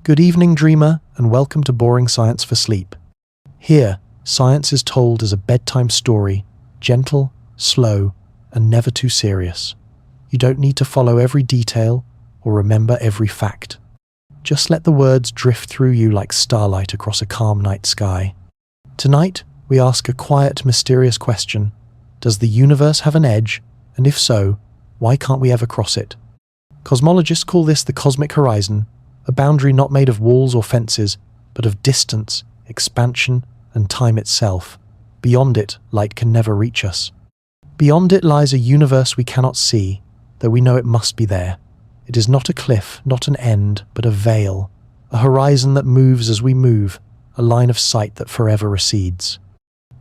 Good evening, dreamer, and welcome to Boring Science for Sleep. Here, science is told as a bedtime story, gentle, slow, and never too serious. You don't need to follow every detail or remember every fact. Just let the words drift through you like starlight across a calm night sky. Tonight, we ask a quiet, mysterious question. Does the universe have an edge? And if so, why can't we ever cross it? Cosmologists call this the cosmic horizon, a boundary not made of walls or fences, but of distance, expansion, and time itself. Beyond it, light can never reach us. Beyond it lies a universe we cannot see, though we know it must be there. It is not a cliff, not an end, but a veil, a horizon that moves as we move, a line of sight that forever recedes.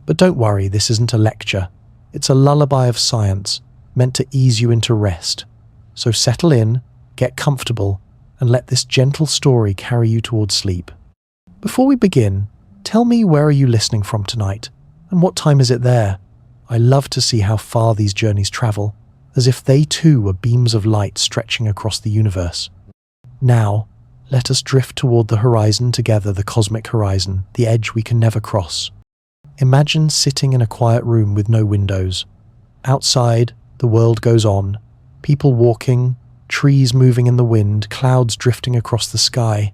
But don't worry, this isn't a lecture. It's a lullaby of science, meant to ease you into rest. So settle in, get comfortable, and let this gentle story carry you towards sleep. Before we begin, tell me, where are you listening from tonight, and what time is it there? I love to see how far these journeys travel, as if they too were beams of light stretching across the universe. Now, let us drift toward the horizon together, the cosmic horizon, the edge we can never cross. Imagine sitting in a quiet room with no windows. Outside, the world goes on, people walking, trees moving in the wind, clouds drifting across the sky.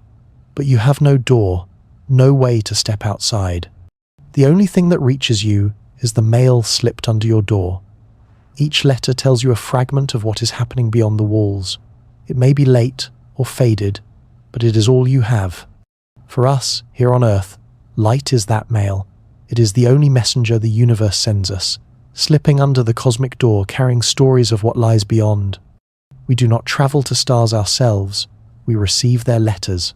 But you have no door, no way to step outside. The only thing that reaches you is the mail slipped under your door. Each letter tells you a fragment of what is happening beyond the walls. It may be late or faded, but it is all you have. For us, here on Earth, light is that mail. It is the only messenger the universe sends us, slipping under the cosmic door, carrying stories of what lies beyond. We do not travel to stars ourselves, we receive their letters.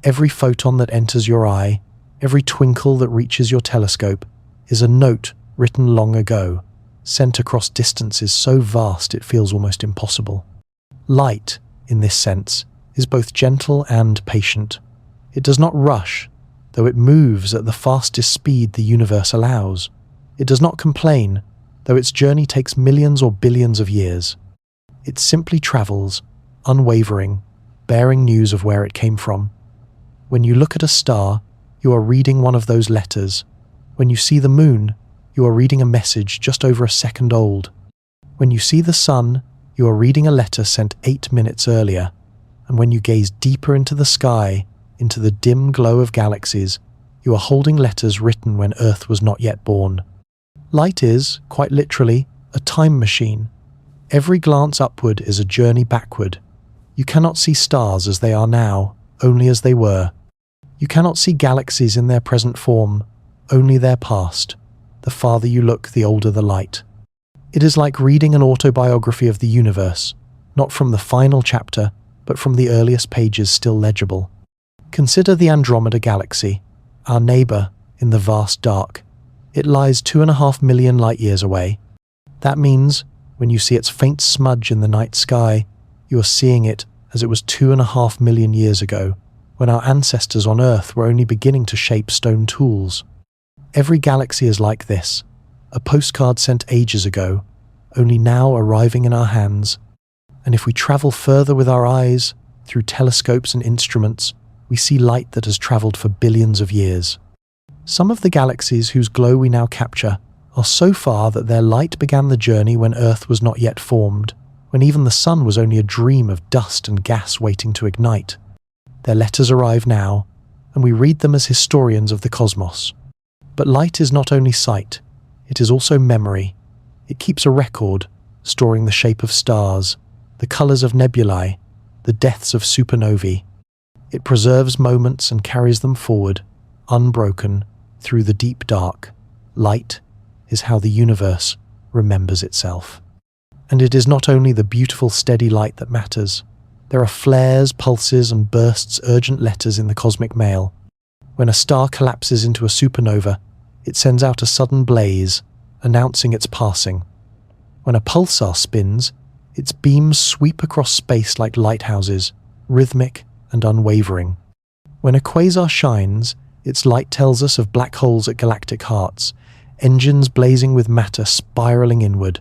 Every photon that enters your eye, every twinkle that reaches your telescope, is a note written long ago, sent across distances so vast it feels almost impossible. Light, in this sense, is both gentle and patient. It does not rush, though it moves at the fastest speed the universe allows. It does not complain, though its journey takes millions or billions of years. It simply travels, unwavering, bearing news of where it came from. When you look at a star, you are reading one of those letters. When you see the moon, you are reading a message just over a second old. When you see the sun, you are reading a letter sent 8 minutes earlier. And when you gaze deeper into the sky, into the dim glow of galaxies, you are holding letters written when Earth was not yet born. Light is, quite literally, a time machine. Every glance upward is a journey backward. You cannot see stars as they are now, only as they were. You cannot see galaxies in their present form, only their past. The farther you look, the older the light. It is like reading an autobiography of the universe, not from the final chapter, but from the earliest pages still legible. Consider the Andromeda Galaxy, our neighbour in the vast dark. It lies 2.5 million light-years away. That means, when you see its faint smudge in the night sky, you are seeing it as it was 2.5 million years ago, when our ancestors on Earth were only beginning to shape stone tools. Every galaxy is like this, a postcard sent ages ago, only now arriving in our hands. And if we travel further with our eyes, through telescopes and instruments, we see light that has travelled for billions of years. Some of the galaxies whose glow we now capture are so far that their light began the journey when Earth was not yet formed, when even the sun was only a dream of dust and gas waiting to ignite. Their letters arrive now, and we read them as historians of the cosmos. But light is not only sight, it is also memory. It keeps a record, storing the shape of stars, the colours of nebulae, the deaths of supernovae. It preserves moments and carries them forward, unbroken, through the deep dark. Light is how the universe remembers itself. And it is not only the beautiful steady light that matters. There are flares, pulses, and bursts, urgent letters in the cosmic mail. When a star collapses into a supernova, it sends out a sudden blaze, announcing its passing. When a pulsar spins, its beams sweep across space like lighthouses, rhythmic and unwavering. When a quasar shines, its light tells us of black holes at galactic hearts, engines blazing with matter spiraling inward.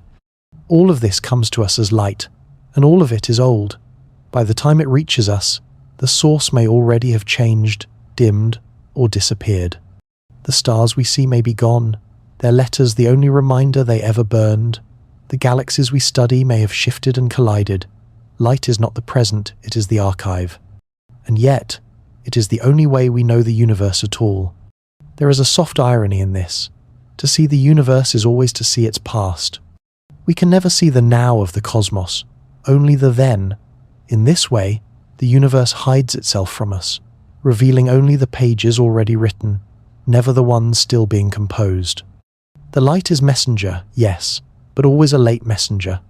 All of this comes to us as light, and all of it is old. By the time it reaches us, the the source may already have changed, dimmed, or disappeared. The stars we see may be gone, their letters the only reminder they ever burned. The galaxies we study may have shifted and collided. Light is not the present, it is the archive. And yet, it is the only way we know the universe at all. There is a soft irony in this. To see the universe is always to see its past. We can never see the now of the cosmos, only the then. In this way, the universe hides itself from us, revealing only the pages already written, never the ones still being composed. The light is messenger, yes, but always a late messenger.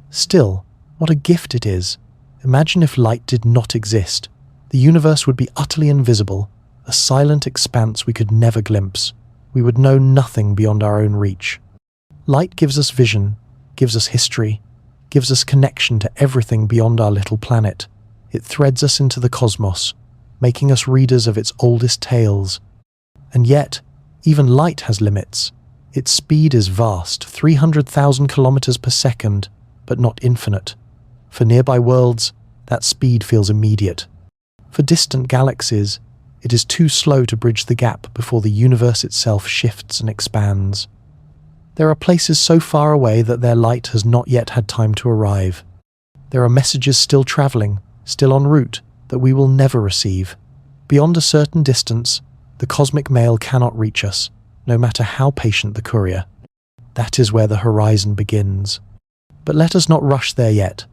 Still, what a gift it is. Imagine if light did not exist. The universe would be utterly invisible, a silent expanse we could never glimpse. We would know nothing beyond our own reach. Light gives us vision, gives us history, gives us connection to everything beyond our little planet. It threads us into the cosmos, making us readers of its oldest tales. And yet, even light has limits. Its speed is vast, 300,000 kilometers per second, but not infinite. For nearby worlds, that speed feels immediate. For distant galaxies, it is too slow to bridge the gap before the universe itself shifts and expands. There are places so far away that their light has not yet had time to arrive. There are messages still traveling, still en route, that we will never receive. Beyond a certain distance, the cosmic mail cannot reach us, no matter how patient the courier. That is where the horizon begins. But let us not rush there yet.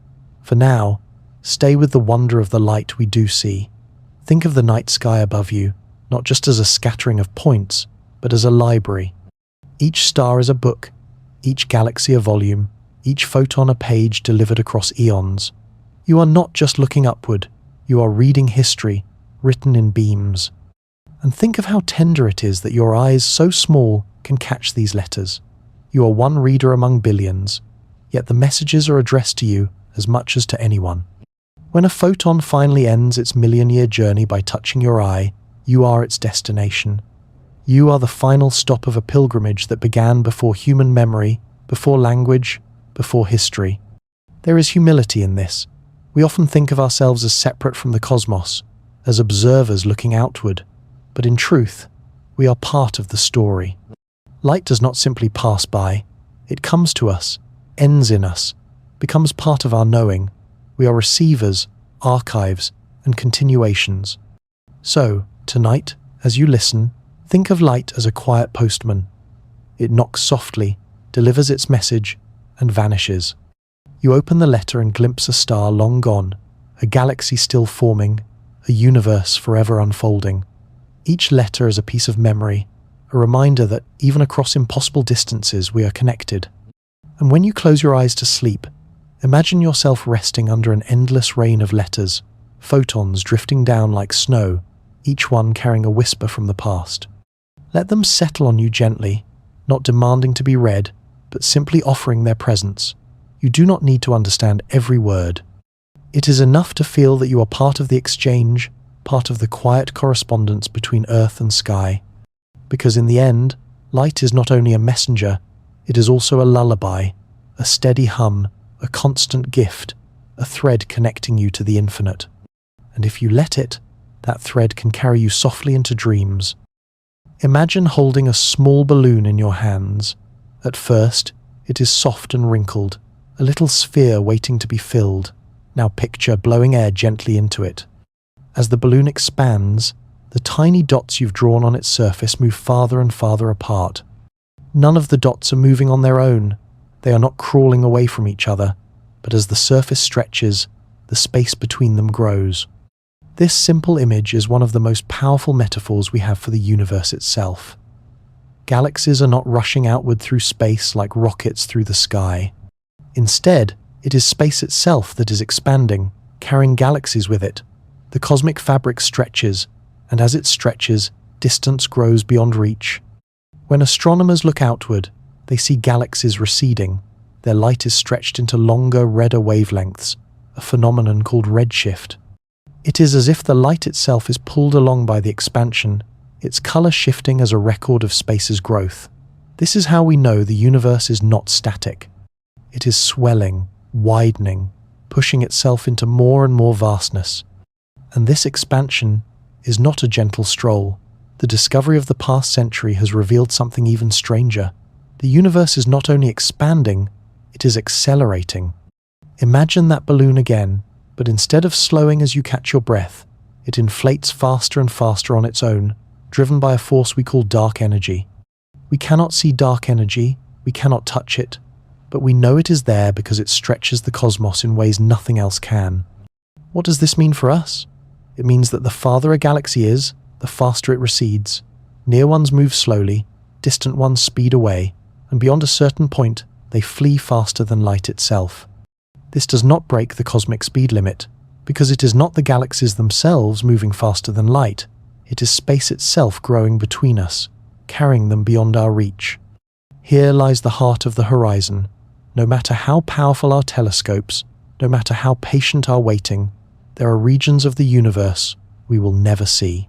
For now, stay with the wonder of the light we do see. Think of the night sky above you, not just as a scattering of points, but as a library. Each star is a book, each galaxy a volume, each photon a page delivered across eons. You are not just looking upward, you are reading history, written in beams. And think of how tender it is that your eyes, so small, can catch these letters. You are one reader among billions, yet the messages are addressed to you as much as to anyone. When a photon finally ends its million-year journey by touching your eye, you are its destination. You are the final stop of a pilgrimage that began before human memory, before language, before history. There is humility in this. We often think of ourselves as separate from the cosmos, as observers looking outward. But in truth, we are part of the story. Light does not simply pass by. It comes to us, ends in us, becomes part of our knowing. We are receivers, archives, and continuations. So, tonight, as you listen, think of light as a quiet postman. It knocks softly, delivers its message, and vanishes. You open the letter and glimpse a star long gone, a galaxy still forming, a universe forever unfolding. Each letter is a piece of memory, a reminder that even across impossible distances we are connected. And when you close your eyes to sleep, imagine yourself resting under an endless rain of letters, photons drifting down like snow, each one carrying a whisper from the past. Let them settle on you gently, not demanding to be read, but simply offering their presence. You do not need to understand every word. It is enough to feel that you are part of the exchange, part of the quiet correspondence between earth and sky. Because in the end, light is not only a messenger, it is also a lullaby, a steady hum, a constant gift, a thread connecting you to the infinite. And if you let it, that thread can carry you softly into dreams. Imagine holding a small balloon in your hands. At first, it is soft and wrinkled, a little sphere waiting to be filled. Now picture blowing air gently into it. As the balloon expands, the tiny dots you've drawn on its surface move farther and farther apart. None of the dots are moving on their own. They are not crawling away from each other, but as the surface stretches, the space between them grows. This simple image is one of the most powerful metaphors we have for the universe itself. Galaxies are not rushing outward through space like rockets through the sky. Instead, it is space itself that is expanding, carrying galaxies with it. The cosmic fabric stretches, and as it stretches, distance grows beyond reach. When astronomers look outward, they see galaxies receding. Their light is stretched into longer, redder wavelengths, a phenomenon called redshift. It is as if the light itself is pulled along by the expansion, its color shifting as a record of space's growth. This is how we know the universe is not static. It is swelling, widening, pushing itself into more and more vastness. And this expansion is not a gentle stroll. The discovery of the past century has revealed something even stranger. The universe is not only expanding, it is accelerating. Imagine that balloon again, but instead of slowing as you catch your breath, it inflates faster and faster on its own, driven by a force we call dark energy. We cannot see dark energy, we cannot touch it, but we know it is there because it stretches the cosmos in ways nothing else can. What does this mean for us? It means that the farther a galaxy is, the faster it recedes. Near ones move slowly, distant ones speed away, and beyond a certain point, they flee faster than light itself. This does not break the cosmic speed limit, because it is not the galaxies themselves moving faster than light, it is space itself growing between us, carrying them beyond our reach. Here lies the heart of the horizon. No matter how powerful our telescopes, no matter how patient our waiting, there are regions of the universe we will never see.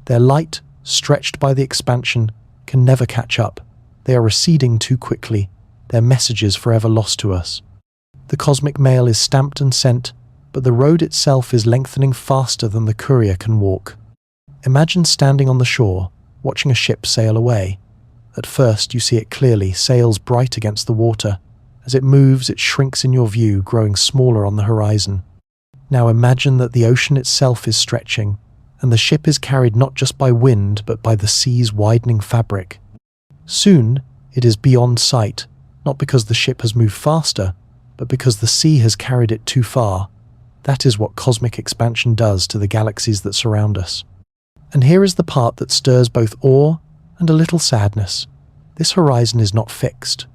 Their light, stretched by the expansion, can never catch up. They are receding too quickly, their messages forever lost to us. The cosmic mail is stamped and sent, but the road itself is lengthening faster than the courier can walk. Imagine standing on the shore, watching a ship sail away. At first you see it clearly, sails bright against the water. As it moves, it shrinks in your view, growing smaller on the horizon. Now imagine that the ocean itself is stretching, and the ship is carried not just by wind, but by the sea's widening fabric. Soon, it is beyond sight, not because the ship has moved faster, but because the sea has carried it too far. That is what cosmic expansion does to the galaxies that surround us. And here is the part that stirs both awe and a little sadness. This horizon is not fixed.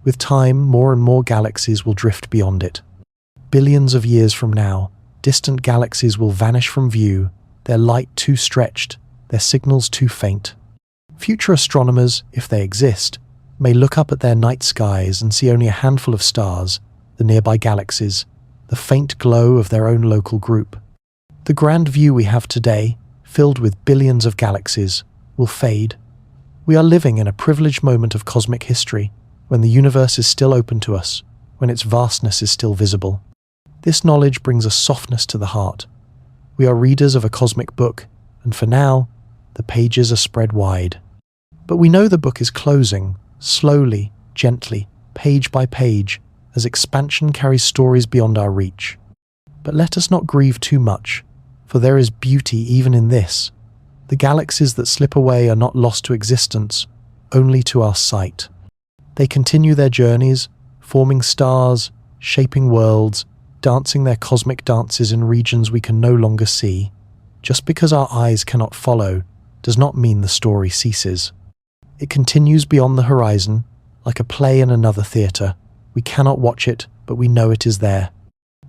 With time, more and more galaxies will drift beyond it. Billions of years from now, distant galaxies will vanish from view, their light too stretched, their signals too faint. Future astronomers, if they exist, may look up at their night skies and see only a handful of stars, the nearby galaxies, the faint glow of their own local group. The grand view we have today, filled with billions of galaxies, will fade. We are living in a privileged moment of cosmic history, when the universe is still open to us, when its vastness is still visible. This knowledge brings a softness to the heart. We are readers of a cosmic book, and for now, the pages are spread wide. But we know the book is closing, slowly, gently, page by page, as expansion carries stories beyond our reach. But let us not grieve too much, for there is beauty even in this. The galaxies that slip away are not lost to existence, only to our sight. They continue their journeys, forming stars, shaping worlds, dancing their cosmic dances in regions we can no longer see. Just because our eyes cannot follow does not mean the story ceases. It continues beyond the horizon, like a play in another theatre. We cannot watch it, but we know it is there.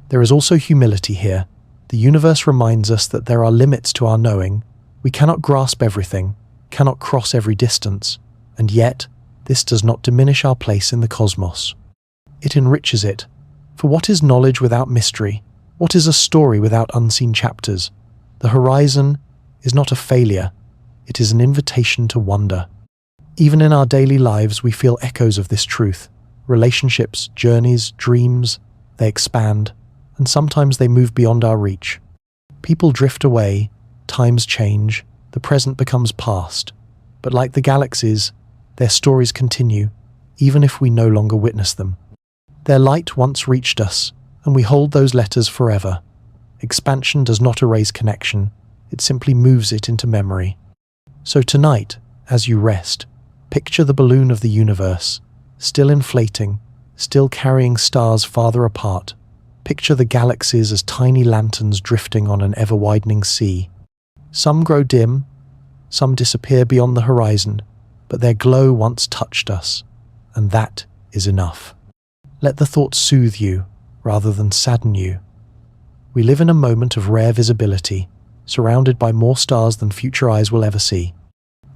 There is also humility here. The universe reminds us that there are limits to our knowing. We cannot grasp everything, cannot cross every distance, and yet, this does not diminish our place in the cosmos. It enriches it. For what is knowledge without mystery? What is a story without unseen chapters? The horizon is not a failure. It is an invitation to wonder. Even in our daily lives, we feel echoes of this truth. Relationships, journeys, dreams, they expand, and sometimes they move beyond our reach. People drift away, times change, the present becomes past. But like the galaxies, their stories continue, even if we no longer witness them. Their light once reached us, and we hold those letters forever. Expansion does not erase connection, it simply moves it into memory. So tonight, as you rest, picture the balloon of the universe, still inflating, still carrying stars farther apart. Picture the galaxies as tiny lanterns drifting on an ever-widening sea. Some grow dim, some disappear beyond the horizon, but their glow once touched us, and that is enough. Let the thought soothe you, rather than sadden you. We live in a moment of rare visibility, surrounded by more stars than future eyes will ever see.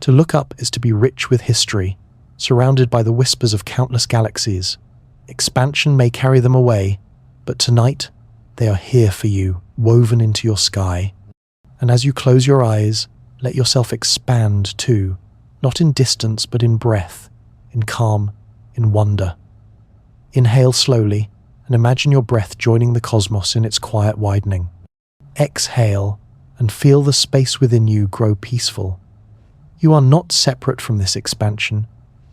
To look up is to be rich with history, surrounded by the whispers of countless galaxies. Expansion may carry them away, but tonight, they are here for you, woven into your sky. And as you close your eyes, let yourself expand too, not in distance but in breath, in calm, in wonder. Inhale slowly, and imagine your breath joining the cosmos in its quiet widening. Exhale, and feel the space within you grow peaceful. You are not separate from this expansion.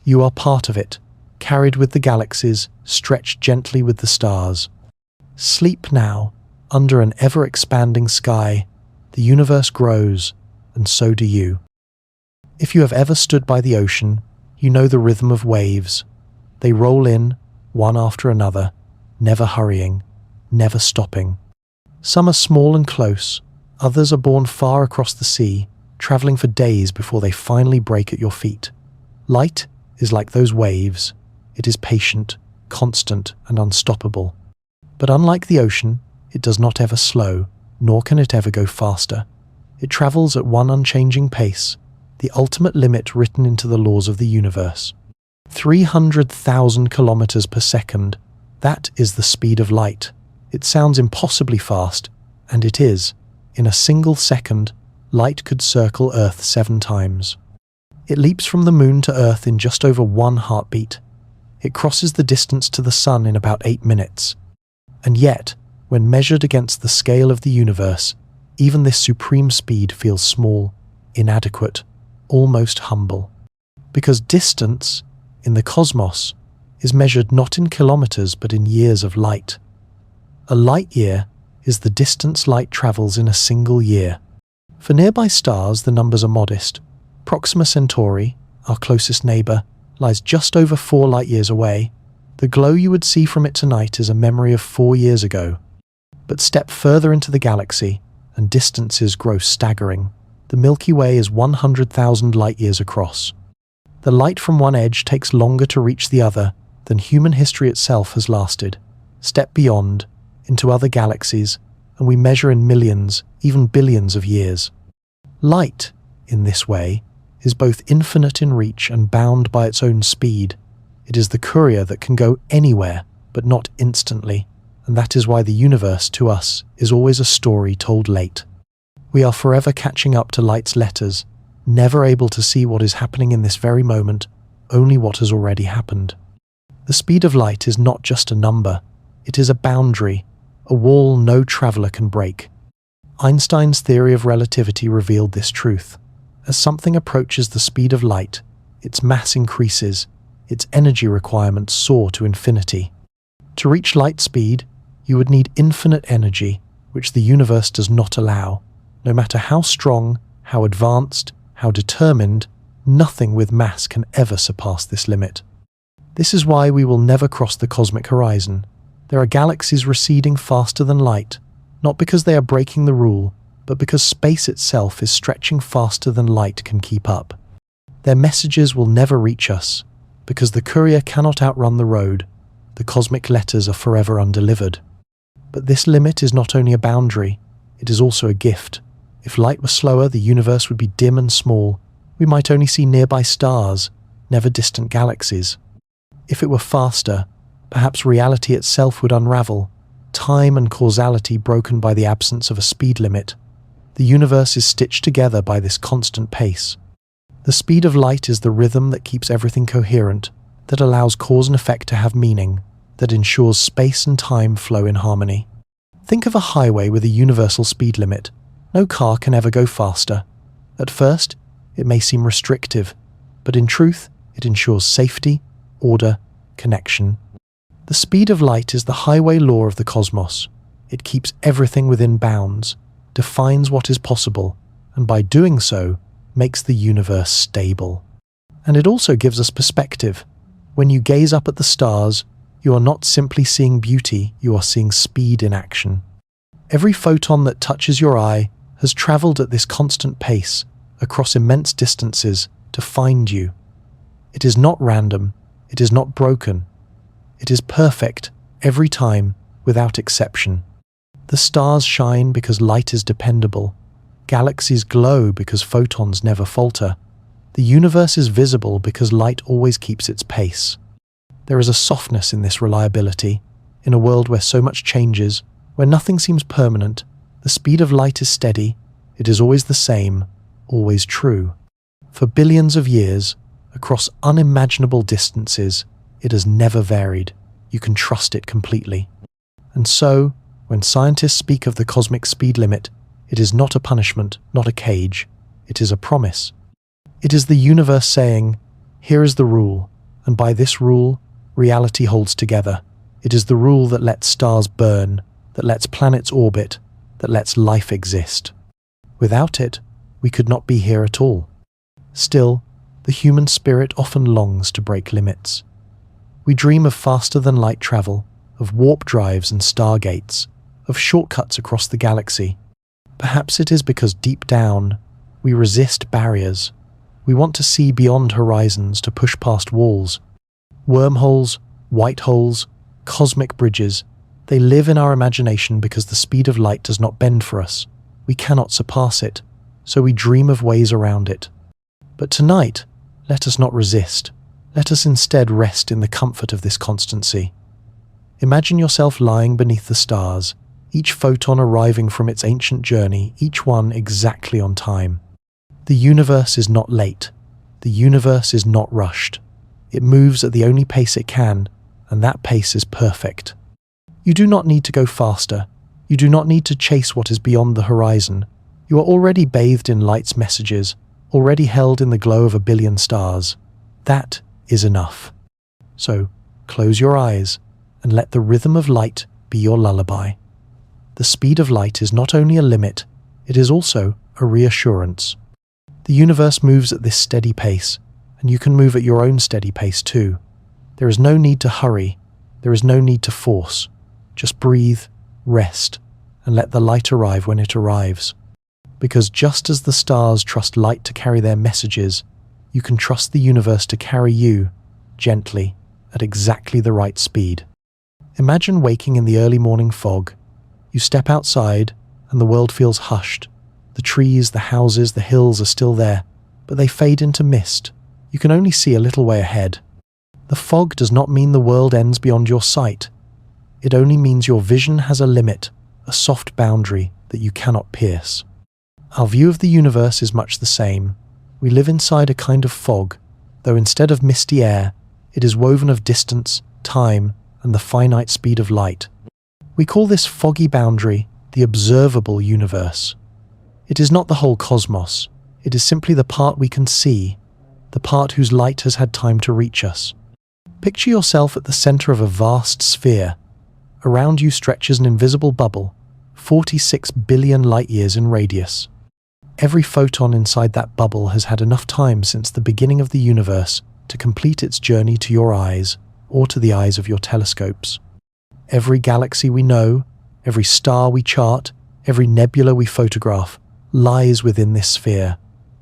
You are part of it, carried with the galaxies, stretched gently with the stars. Sleep now, under an ever-expanding sky. The universe grows, and so do you. If you have ever stood by the ocean, you know the rhythm of waves. They roll in, one after another, never hurrying, never stopping. Some are small and close, others are borne far across the sea, traveling for days before they finally break at your feet. Light is like those waves. It is patient, constant, and unstoppable. But unlike the ocean, it does not ever slow, nor can it ever go faster. It travels at one unchanging pace, the ultimate limit written into the laws of the universe. 300,000 kilometers per second. That is the speed of light. It sounds impossibly fast, and it is. In a single second, light could circle Earth 7 times. It leaps from the moon to Earth in just over 1 heartbeat. It crosses the distance to the sun in about 8 minutes. And yet, when measured against the scale of the universe, even this supreme speed feels small, inadequate, almost humble. Because distance, in the cosmos, is measured not in kilometers but in years of light. A light year is the distance light travels in a single year. For nearby stars, the numbers are modest. Proxima Centauri, our closest neighbor, lies just over 4 light years away. The glow you would see from it tonight is a memory of 4 years ago. But step further into the galaxy, and distances grow staggering. The Milky Way is 100,000 light-years across. The light from one edge takes longer to reach the other than human history itself has lasted. Step beyond, into other galaxies, and we measure in millions, even billions of years. Light, in this way, is both infinite in reach and bound by its own speed. It is the courier that can go anywhere, but not instantly, and that is why the universe, to us, is always a story told late. We are forever catching up to light's letters, never able to see what is happening in this very moment, only what has already happened. The speed of light is not just a number, it is a boundary, a wall no traveler can break. Einstein's theory of relativity revealed this truth. As something approaches the speed of light, its mass increases, its energy requirements soar to infinity. To reach light speed, you would need infinite energy, which the universe does not allow. No matter how strong, how advanced, how determined, nothing with mass can ever surpass this limit. This is why we will never cross the cosmic horizon. There are galaxies receding faster than light, not because they are breaking the rule, but because space itself is stretching faster than light can keep up. Their messages will never reach us, because the courier cannot outrun the road. The cosmic letters are forever undelivered. But this limit is not only a boundary, it is also a gift. If light were slower, the universe would be dim and small. We might only see nearby stars, never distant galaxies. If it were faster, perhaps reality itself would unravel, time and causality broken by the absence of a speed limit. The universe is stitched together by this constant pace. The speed of light is the rhythm that keeps everything coherent, that allows cause and effect to have meaning, that ensures space and time flow in harmony. Think of a highway with a universal speed limit. No car can ever go faster. At first, it may seem restrictive, but in truth, it ensures safety, order, connection. The speed of light is the highway law of the cosmos. It keeps everything within bounds, defines what is possible, and by doing so, makes the universe stable. And it also gives us perspective. When you gaze up at the stars, you are not simply seeing beauty, you are seeing speed in action. Every photon that touches your eye has traveled at this constant pace, across immense distances, to find you. It is not random, it is not broken. It is perfect, every time, without exception. The stars shine because light is dependable. Galaxies glow because photons never falter. The universe is visible because light always keeps its pace. There is a softness in this reliability. In a world where so much changes, where nothing seems permanent, the speed of light is steady, it is always the same, always true. For billions of years, across unimaginable distances, it has never varied. You can trust it completely. And so, when scientists speak of the cosmic speed limit, It is not a punishment, not a cage. It is a promise. It is the universe saying, here is the rule, and by this rule, reality holds together. It is the rule that lets stars burn, that lets planets orbit, that lets life exist. Without it, we could not be here at all. Still, the human spirit often longs to break limits. We dream of faster-than-light travel, of warp drives and stargates, of shortcuts across the galaxy. Perhaps it is because deep down, we resist barriers. We want to see beyond horizons, to push past walls. Wormholes, white holes, cosmic bridges, they live in our imagination because the speed of light does not bend for us. We cannot surpass it, so we dream of ways around it. But tonight, let us not resist. Let us instead rest in the comfort of this constancy. Imagine yourself lying beneath the stars, each photon arriving from its ancient journey, each one exactly on time. The universe is not late. The universe is not rushed. It moves at the only pace it can, and that pace is perfect. You do not need to go faster. You do not need to chase what is beyond the horizon. You are already bathed in light's messages, already held in the glow of a billion stars. That is enough. So, close your eyes and let the rhythm of light be your lullaby. The speed of light is not only a limit, it is also a reassurance. The universe moves at this steady pace, and you can move at your own steady pace too. There is no need to hurry. There is no need to force. Just breathe, rest, and let the light arrive when it arrives. Because just as the stars trust light to carry their messages, you can trust the universe to carry you, gently, at exactly the right speed. Imagine waking in the early morning fog. You step outside, and the world feels hushed. The trees, the houses, the hills are still there, but they fade into mist. You can only see a little way ahead. The fog does not mean the world ends beyond your sight. It only means your vision has a limit, a soft boundary that you cannot pierce. Our view of the universe is much the same. We live inside a kind of fog, though instead of misty air, it is woven of distance, time, and the finite speed of light. We call this foggy boundary the observable universe. It is not the whole cosmos. It is simply the part we can see, the part whose light has had time to reach us. Picture yourself at the center of a vast sphere. Around you stretches an invisible bubble, 46 billion light-years in radius. Every photon inside that bubble has had enough time since the beginning of the universe to complete its journey to your eyes, or to the eyes of your telescopes. Every galaxy we know, every star we chart, every nebula we photograph, lies within this sphere.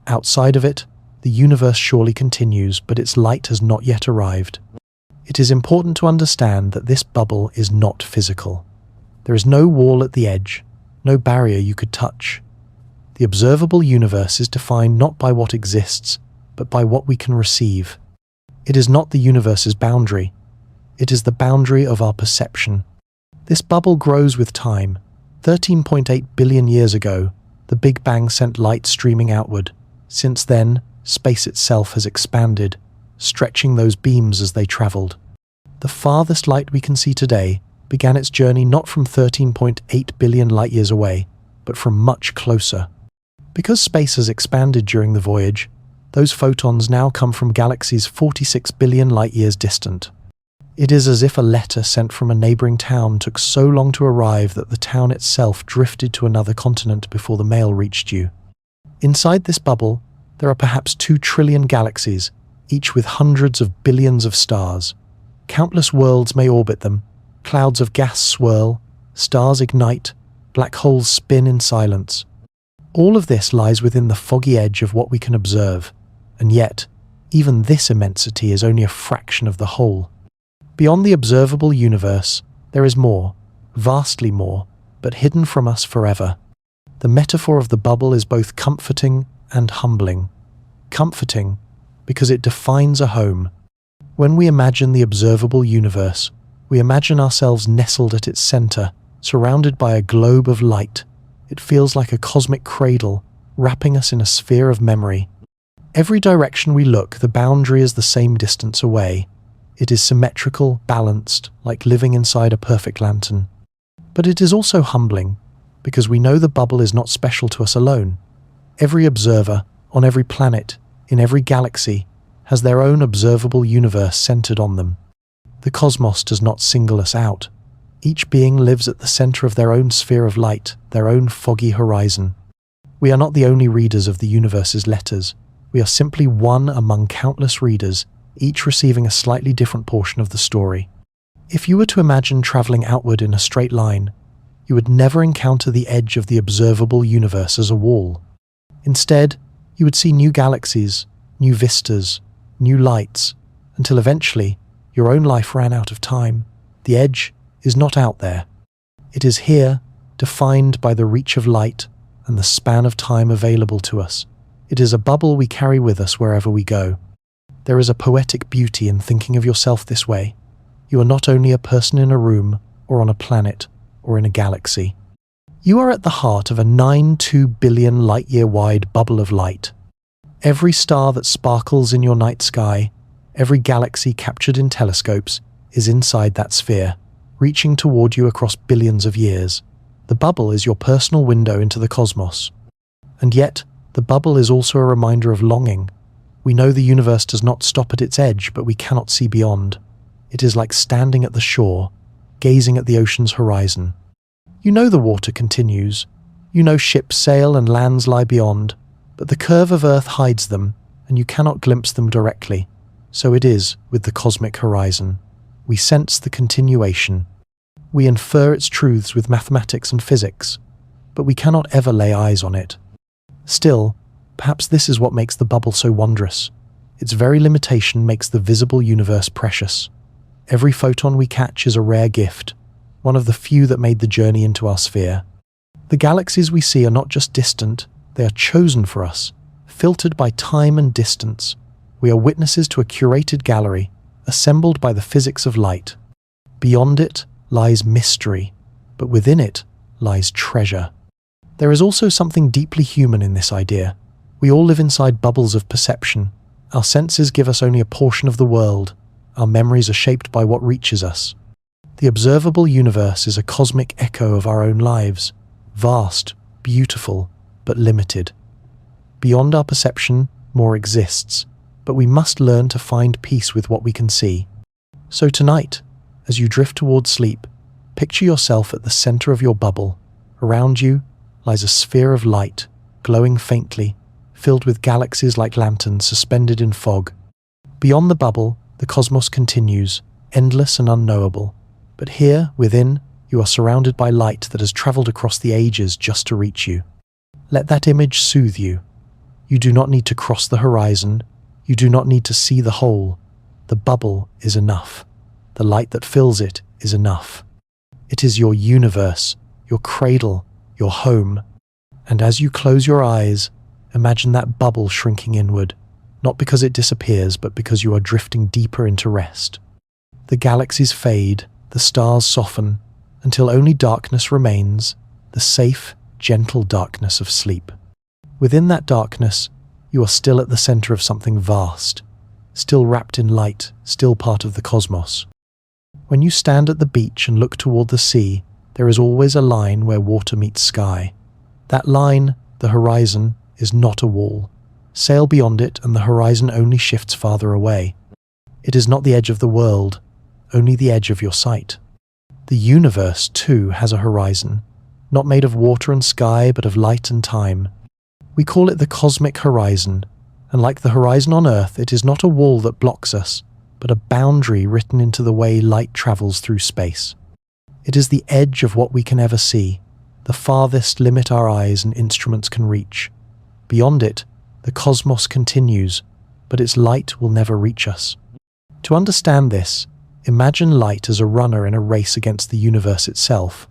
Outside of it, the universe surely continues, but its light has not yet arrived. It is important to understand that this bubble is not physical. There is no wall at the edge, no barrier you could touch. The observable universe is defined not by what exists, but by what we can receive. It is not the universe's boundary. It is the boundary of our perception. This bubble grows with time. 13.8 billion years ago, the Big Bang sent light streaming outward. Since then, space itself has expanded, stretching those beams as they traveled. The farthest light we can see today began its journey not from 13.8 billion light-years away, but from much closer. Because space has expanded during the voyage, those photons now come from galaxies 46 billion light-years distant. It is as if a letter sent from a neighboring town took so long to arrive that the town itself drifted to another continent before the mail reached you. Inside this bubble, there are perhaps 2 trillion galaxies, each with hundreds of billions of stars. Countless worlds may orbit them, clouds of gas swirl, stars ignite, black holes spin in silence. All of this lies within the foggy edge of what we can observe, and yet, even this immensity is only a fraction of the whole. Beyond the observable universe, there is more, vastly more, but hidden from us forever. The metaphor of the bubble is both comforting and humbling. Comforting, because it defines a home. When we imagine the observable universe, we imagine ourselves nestled at its center, surrounded by a globe of light. It feels like a cosmic cradle, wrapping us in a sphere of memory. Every direction we look, the boundary is the same distance away. It is symmetrical, balanced, like living inside a perfect lantern. But it is also humbling, because we know the bubble is not special to us alone. Every observer, on every planet, in every galaxy, has their own observable universe centered on them. The cosmos does not single us out. Each being lives at the center of their own sphere of light, their own foggy horizon. We are not the only readers of the universe's letters. We are simply one among countless readers, each receiving a slightly different portion of the story. If you were to imagine traveling outward in a straight line, you would never encounter the edge of the observable universe as a wall. Instead, you would see new galaxies, new vistas, new lights, until eventually your own life ran out of time. The edge is not out there. It is here, defined by the reach of light and the span of time available to us. It is a bubble we carry with us wherever we go. There is a poetic beauty in thinking of yourself this way. You are not only a person in a room, or on a planet, or in a galaxy. You are at the heart of a 92 billion light-year-wide bubble of light. Every star that sparkles in your night sky, every galaxy captured in telescopes, is inside that sphere, reaching toward you across billions of years. The bubble is your personal window into the cosmos. And yet, the bubble is also a reminder of longing. We know the universe does not stop at its edge, but we cannot see beyond. It is like standing at the shore, gazing at the ocean's horizon. You know the water continues. You know ships sail and lands lie beyond, but the curve of Earth hides them, and you cannot glimpse them directly. So it is with the cosmic horizon. We sense the continuation. We infer its truths with mathematics and physics, but we cannot ever lay eyes on it. Still, perhaps this is what makes the bubble so wondrous. Its very limitation makes the visible universe precious. Every photon we catch is a rare gift, one of the few that made the journey into our sphere. The galaxies we see are not just distant, they are chosen for us, filtered by time and distance. We are witnesses to a curated gallery, assembled by the physics of light. Beyond it lies mystery, but within it lies treasure. There is also something deeply human in this idea. We all live inside bubbles of perception. Our senses give us only a portion of the world. Our memories are shaped by what reaches us. The observable universe is a cosmic echo of our own lives, vast, beautiful, but limited. Beyond our perception, more exists, but we must learn to find peace with what we can see. So tonight, as you drift towards sleep, picture yourself at the center of your bubble. Around you lies a sphere of light, glowing faintly, filled with galaxies like lanterns suspended in fog. Beyond the bubble, the cosmos continues, endless and unknowable. But here, within, you are surrounded by light that has traveled across the ages just to reach you. Let that image soothe you. You do not need to cross the horizon. You do not need to see the whole. The bubble is enough. The light that fills it is enough. It is your universe, your cradle, your home. And as you close your eyes, imagine that bubble shrinking inward, not because it disappears, but because you are drifting deeper into rest. The galaxies fade, the stars soften, until only darkness remains, the safe, gentle darkness of sleep. Within that darkness, you are still at the center of something vast, still wrapped in light, still part of the cosmos. When you stand at the beach and look toward the sea, there is always a line where water meets sky. That line, the horizon, is not a wall. Sail beyond it and the horizon only shifts farther away. It is not the edge of the world, only the edge of your sight. The universe, too, has a horizon, not made of water and sky, but of light and time. We call it the cosmic horizon, and like the horizon on Earth, it is not a wall that blocks us, but a boundary written into the way light travels through space. It is the edge of what we can ever see, the farthest limit our eyes and instruments can reach. Beyond it, the cosmos continues, but its light will never reach us. To understand this, imagine light as a runner in a race against the universe itself.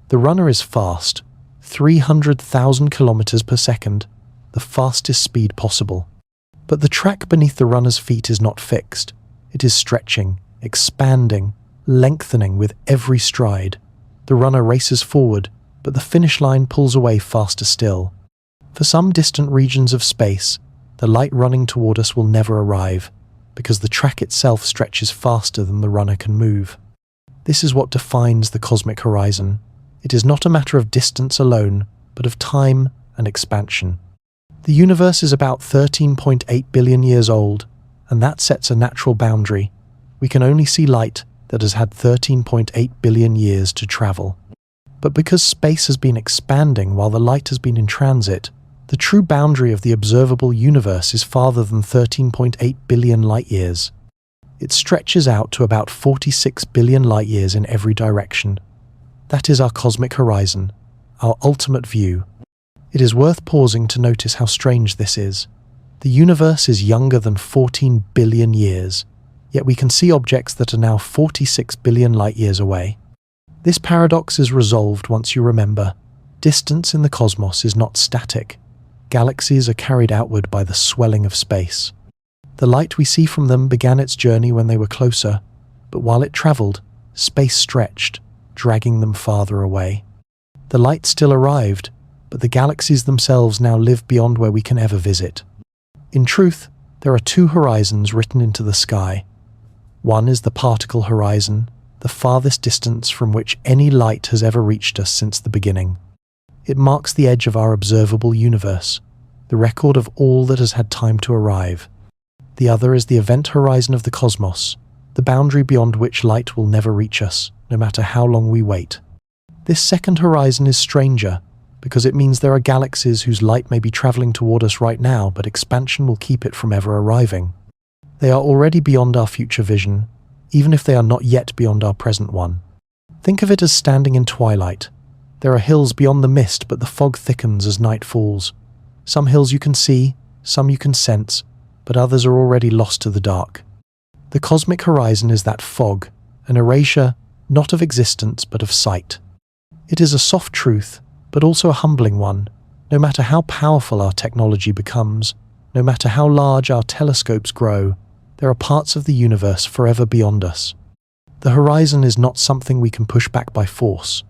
The runner is fast, 300,000 kilometers per second, the fastest speed possible. But the track beneath the runner's feet is not fixed. It is stretching, expanding, lengthening with every stride. The runner races forward, but the finish line pulls away faster still. For some distant regions of space, the light running toward us will never arrive, because the track itself stretches faster than the runner can move. This is what defines the cosmic horizon. It is not a matter of distance alone, but of time and expansion. The universe is about 13.8 billion years old, and that sets a natural boundary. We can only see light that has had 13.8 billion years to travel. But because space has been expanding while the light has been in transit, the true boundary of the observable universe is farther than 13.8 billion light-years. It stretches out to about 46 billion light-years in every direction. That is our cosmic horizon, our ultimate view. It is worth pausing to notice how strange this is. The universe is younger than 14 billion years, yet we can see objects that are now 46 billion light-years away. This paradox is resolved once you remember, distance in the cosmos is not static. Galaxies are carried outward by the swelling of space. The light we see from them began its journey when they were closer, but while it traveled, space stretched, dragging them farther away. The light still arrived, but the galaxies themselves now live beyond where we can ever visit. In truth, there are two horizons written into the sky. One is the particle horizon, the farthest distance from which any light has ever reached us since the beginning. It marks the edge of our observable universe, the record of all that has had time to arrive. The other is the event horizon of the cosmos, the boundary beyond which light will never reach us, no matter how long we wait. This second horizon is stranger, because it means there are galaxies whose light may be traveling toward us right now, but expansion will keep it from ever arriving. They are already beyond our future vision, even if they are not yet beyond our present one. Think of it as standing in twilight. There are hills beyond the mist, but the fog thickens as night falls. Some hills you can see, some you can sense, but others are already lost to the dark. The cosmic horizon is that fog, an erasure not of existence but of sight. It is a soft truth, but also a humbling one. No matter how powerful our technology becomes, no matter how large our telescopes grow, there are parts of the universe forever beyond us. The horizon is not something we can push back by force.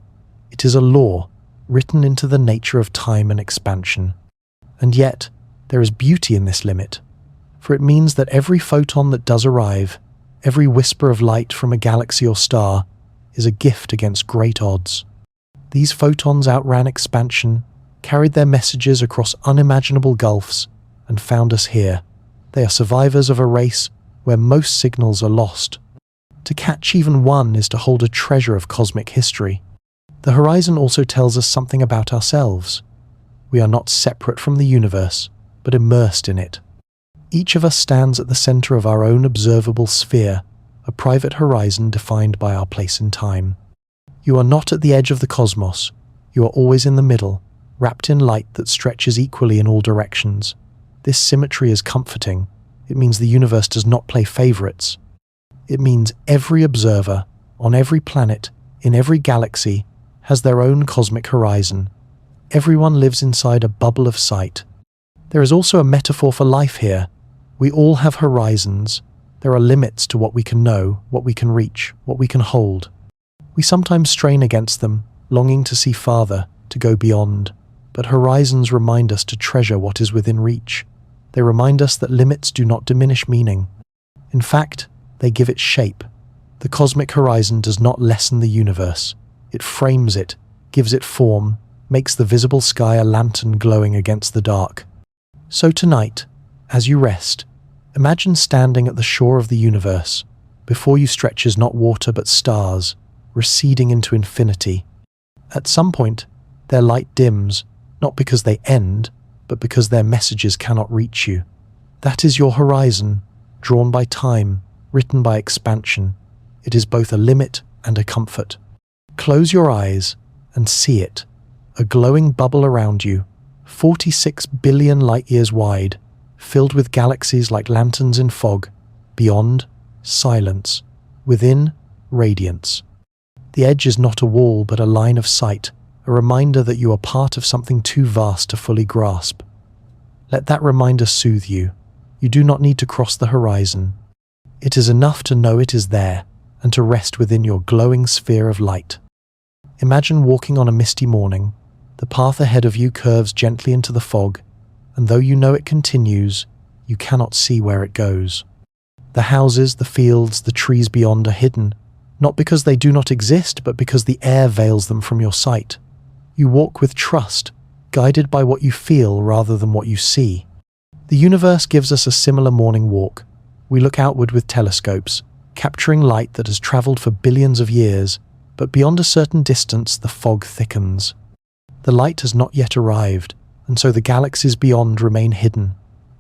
It is a law, written into the nature of time and expansion. And yet, there is beauty in this limit, for it means that every photon that does arrive, every whisper of light from a galaxy or star, is a gift against great odds. These photons outran expansion, carried their messages across unimaginable gulfs, and found us here. They are survivors of a race where most signals are lost. To catch even one is to hold a treasure of cosmic history. The horizon also tells us something about ourselves. We are not separate from the universe, but immersed in it. Each of us stands at the center of our own observable sphere, a private horizon defined by our place in time. You are not at the edge of the cosmos. You are always in the middle, wrapped in light that stretches equally in all directions. This symmetry is comforting. It means the universe does not play favorites. It means every observer, on every planet, in every galaxy, has their own cosmic horizon. Everyone lives inside a bubble of sight. There is also a metaphor for life here. We all have horizons. There are limits to what we can know, what we can reach, what we can hold. We sometimes strain against them, longing to see farther, to go beyond. But horizons remind us to treasure what is within reach. They remind us that limits do not diminish meaning. In fact, they give it shape. The cosmic horizon does not lessen the universe. It frames it, gives it form, makes the visible sky a lantern glowing against the dark. So tonight, as you rest, imagine standing at the shore of the universe. Before you stretches not water but stars, receding into infinity. At some point, their light dims, not because they end, but because their messages cannot reach you. That is your horizon, drawn by time, written by expansion. It is both a limit and a comfort. Close your eyes and see it, a glowing bubble around you, 46 billion light-years wide, filled with galaxies like lanterns in fog. Beyond, silence. Within, radiance. The edge is not a wall but a line of sight, a reminder that you are part of something too vast to fully grasp. Let that reminder soothe you. You do not need to cross the horizon. It is enough to know it is there and to rest within your glowing sphere of light. Imagine walking on a misty morning. The path ahead of you curves gently into the fog, and though you know it continues, you cannot see where it goes. The houses, the fields, the trees beyond are hidden, not because they do not exist, but because the air veils them from your sight. You walk with trust, guided by what you feel rather than what you see. The universe gives us a similar morning walk. We look outward with telescopes, capturing light that has traveled for billions of years, but beyond a certain distance the fog thickens. The light has not yet arrived, and so the galaxies beyond remain hidden.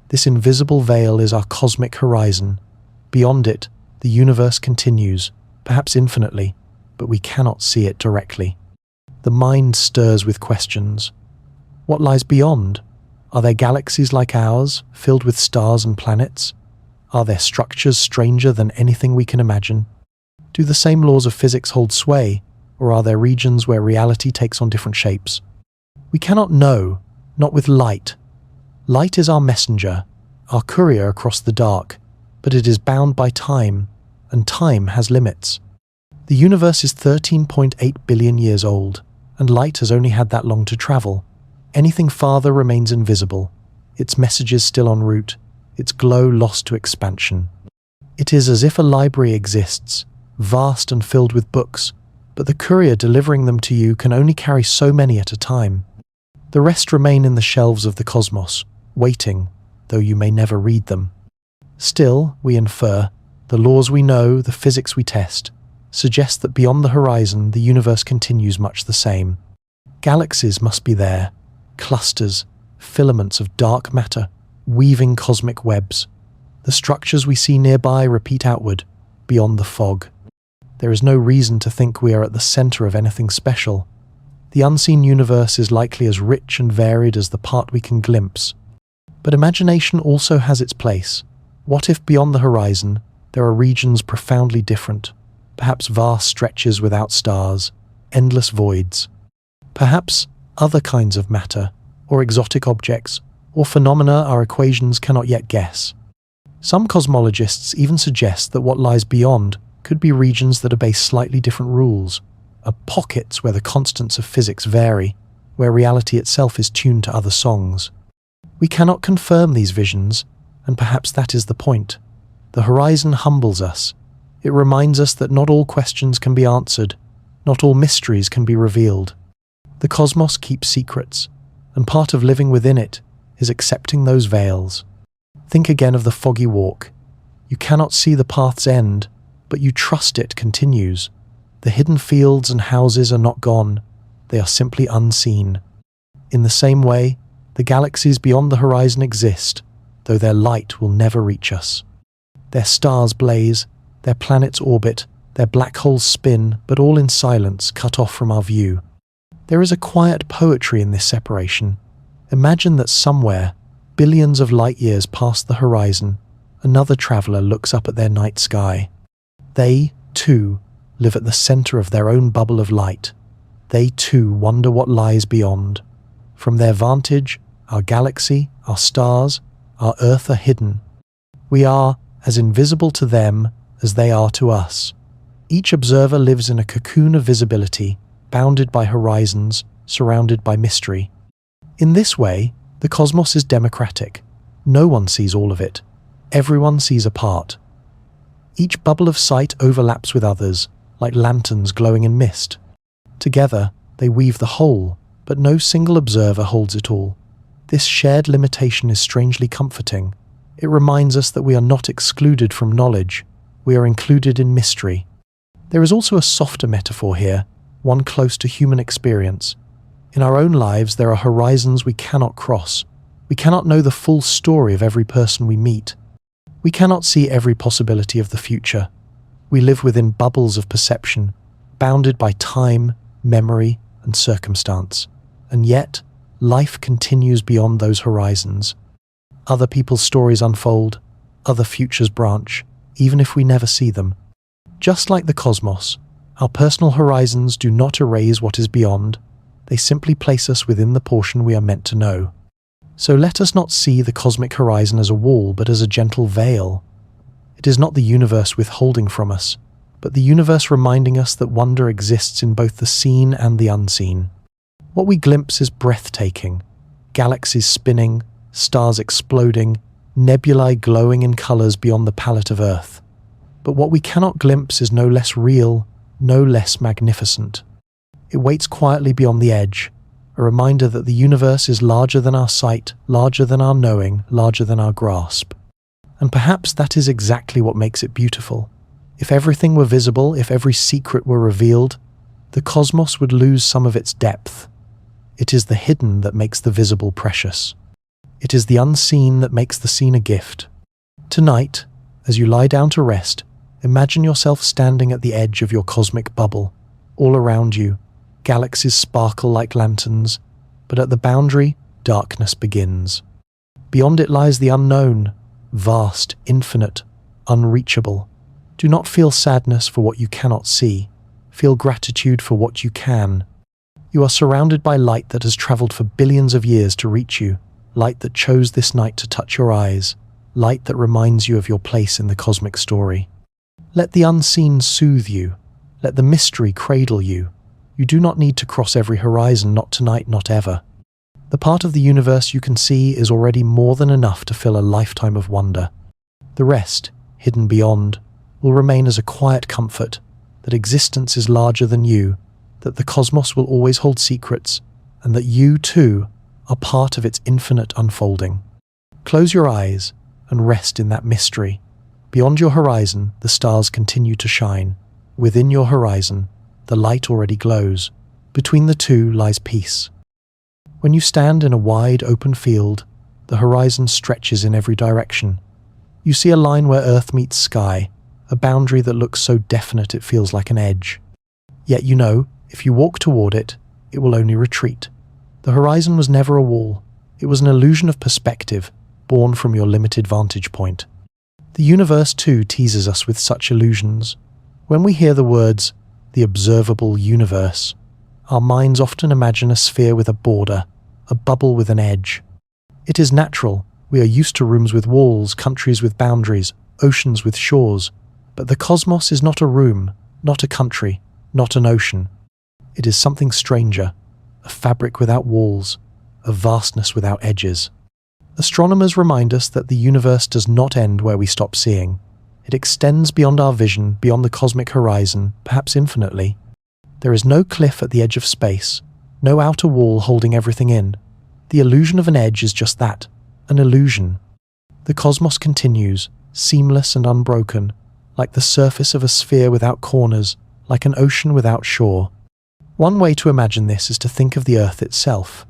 This invisible veil is our cosmic horizon. Beyond it, the universe continues, perhaps infinitely, but we cannot see it directly. The mind stirs with questions. What lies beyond? Are there galaxies like ours, filled with stars and planets? Are there structures stranger than anything we can imagine? Do the same laws of physics hold sway, or are there regions where reality takes on different shapes? We cannot know, not with light. Light is our messenger, our courier across the dark, but it is bound by time, and time has limits. The universe is 13.8 billion years old, and light has only had that long to travel. Anything farther remains invisible, its messages still en route, its glow lost to expansion. It is as if a library exists, vast and filled with books, but the courier delivering them to you can only carry so many at a time. The rest remain in the shelves of the cosmos, waiting, though you may never read them. Still, we infer, the laws we know, the physics we test, suggest that beyond the horizon the universe continues much the same. Galaxies must be there, clusters, filaments of dark matter, weaving cosmic webs. The structures we see nearby repeat outward, beyond the fog. There is no reason to think we are at the center of anything special. The unseen universe is likely as rich and varied as the part we can glimpse. But imagination also has its place. What if beyond the horizon there are regions profoundly different, perhaps vast stretches without stars, endless voids? Perhaps other kinds of matter, or exotic objects, or phenomena our equations cannot yet guess. Some cosmologists even suggest that what lies beyond could be regions that obey slightly different rules, pockets where the constants of physics vary, where reality itself is tuned to other songs. We cannot confirm these visions, and perhaps that is the point. The horizon humbles us. It reminds us that not all questions can be answered, not all mysteries can be revealed. The cosmos keeps secrets, and part of living within it is accepting those veils. Think again of the foggy walk. You cannot see the path's end, but you trust it continues. The hidden fields and houses are not gone, they are simply unseen. In the same way, the galaxies beyond the horizon exist, though their light will never reach us. Their stars blaze, their planets orbit, their black holes spin, but all in silence, cut off from our view. There is a quiet poetry in this separation. Imagine that somewhere, billions of light years past the horizon, another traveler looks up at their night sky. They, too, live at the center of their own bubble of light. They, too, wonder what lies beyond. From their vantage, our galaxy, our stars, our Earth are hidden. We are as invisible to them as they are to us. Each observer lives in a cocoon of visibility, bounded by horizons, surrounded by mystery. In this way, the cosmos is democratic. No one sees all of it. Everyone sees a part. Each bubble of sight overlaps with others, like lanterns glowing in mist. Together, they weave the whole, but no single observer holds it all. This shared limitation is strangely comforting. It reminds us that we are not excluded from knowledge. We are included in mystery. There is also a softer metaphor here, one close to human experience. In our own lives, there are horizons we cannot cross. We cannot know the full story of every person we meet. We cannot see every possibility of the future. We live within bubbles of perception, bounded by time, memory, and circumstance. And yet, life continues beyond those horizons. Other people's stories unfold, other futures branch, even if we never see them. Just like the cosmos, our personal horizons do not erase what is beyond, they simply place us within the portion we are meant to know. So let us not see the cosmic horizon as a wall, but as a gentle veil. It is not the universe withholding from us, but the universe reminding us that wonder exists in both the seen and the unseen. What we glimpse is breathtaking. Galaxies spinning, stars exploding, nebulae glowing in colors beyond the palette of Earth. But what we cannot glimpse is no less real, no less magnificent. It waits quietly beyond the edge, a reminder that the universe is larger than our sight, larger than our knowing, larger than our grasp. And perhaps that is exactly what makes it beautiful. If everything were visible, if every secret were revealed, the cosmos would lose some of its depth. It is the hidden that makes the visible precious. It is the unseen that makes the seen a gift. Tonight, as you lie down to rest, imagine yourself standing at the edge of your cosmic bubble. All around you, galaxies sparkle like lanterns, but at the boundary, darkness begins. Beyond it lies the unknown, vast, infinite, unreachable. Do not feel sadness for what you cannot see. Feel gratitude for what you can. You are surrounded by light that has traveled for billions of years to reach you, light that chose this night to touch your eyes, light that reminds you of your place in the cosmic story. Let the unseen soothe you. Let the mystery cradle you. You do not need to cross every horizon, not tonight, not ever. The part of the universe you can see is already more than enough to fill a lifetime of wonder. The rest, hidden beyond, will remain as a quiet comfort, that existence is larger than you, that the cosmos will always hold secrets, and that you, too, are part of its infinite unfolding. Close your eyes and rest in that mystery. Beyond your horizon, the stars continue to shine. Within your horizon, the light already glows. Between the two lies peace. When you stand in a wide, open field, the horizon stretches in every direction. You see a line where earth meets sky, a boundary that looks so definite it feels like an edge. Yet you know, if you walk toward it, it will only retreat. The horizon was never a wall. It was an illusion of perspective, born from your limited vantage point. The universe, too, teases us with such illusions. When we hear the words, the observable universe, our minds often imagine a sphere with a border, a bubble with an edge. It is natural. We are used to rooms with walls, countries with boundaries, oceans with shores. But the cosmos is not a room, not a country, not an ocean. It is something stranger, a fabric without walls, a vastness without edges. Astronomers remind us that the universe does not end where we stop seeing. It extends beyond our vision, beyond the cosmic horizon, perhaps infinitely. There is no cliff at the edge of space, no outer wall holding everything in. The illusion of an edge is just that, an illusion. The cosmos continues, seamless and unbroken, like the surface of a sphere without corners, like an ocean without shore. One way to imagine this is to think of the Earth itself.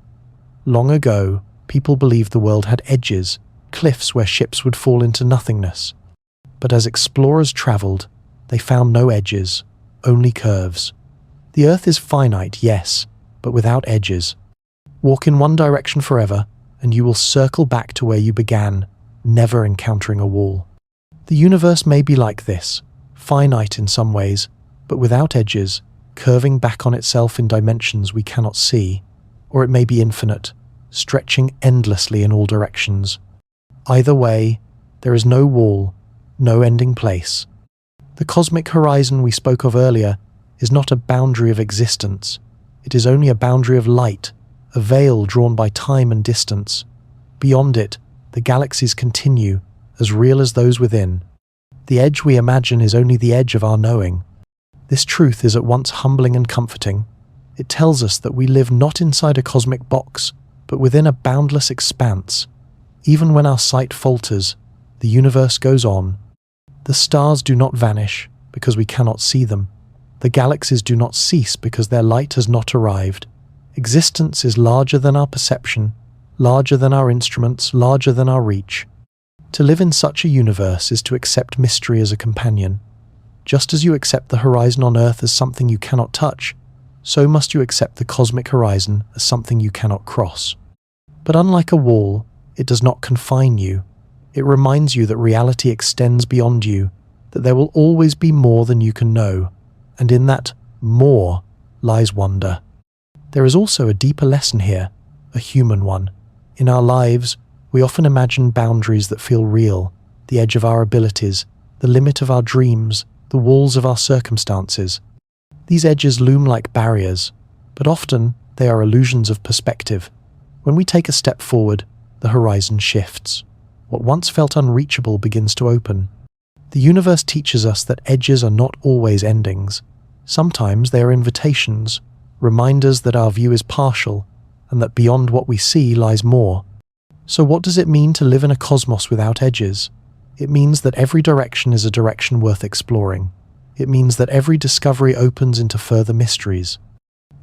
Long ago, people believed the world had edges, cliffs where ships would fall into nothingness. But as explorers traveled, they found no edges, only curves. The Earth is finite, yes, but without edges. Walk in one direction forever, and you will circle back to where you began, never encountering a wall. The universe may be like this, finite in some ways, but without edges, curving back on itself in dimensions we cannot see, or it may be infinite, stretching endlessly in all directions. Either way, there is no wall, no ending place. The cosmic horizon we spoke of earlier is not a boundary of existence. It is only a boundary of light, a veil drawn by time and distance. Beyond it, the galaxies continue, as real as those within. The edge we imagine is only the edge of our knowing. This truth is at once humbling and comforting. It tells us that we live not inside a cosmic box, but within a boundless expanse. Even when our sight falters, the universe goes on. The stars do not vanish because we cannot see them. The galaxies do not cease because their light has not arrived. Existence is larger than our perception, larger than our instruments, larger than our reach. To live in such a universe is to accept mystery as a companion. Just as you accept the horizon on Earth as something you cannot touch, so must you accept the cosmic horizon as something you cannot cross. But unlike a wall, it does not confine you. It reminds you that reality extends beyond you, that there will always be more than you can know, and in that more lies wonder. There is also a deeper lesson here, a human one. In our lives, we often imagine boundaries that feel real, the edge of our abilities, the limit of our dreams, the walls of our circumstances. These edges loom like barriers, but often they are illusions of perspective. When we take a step forward, the horizon shifts. What once felt unreachable begins to open. The universe teaches us that edges are not always endings. Sometimes they are invitations, reminders that our view is partial, and that beyond what we see lies more. So what does it mean to live in a cosmos without edges? It means that every direction is a direction worth exploring. It means that every discovery opens into further mysteries.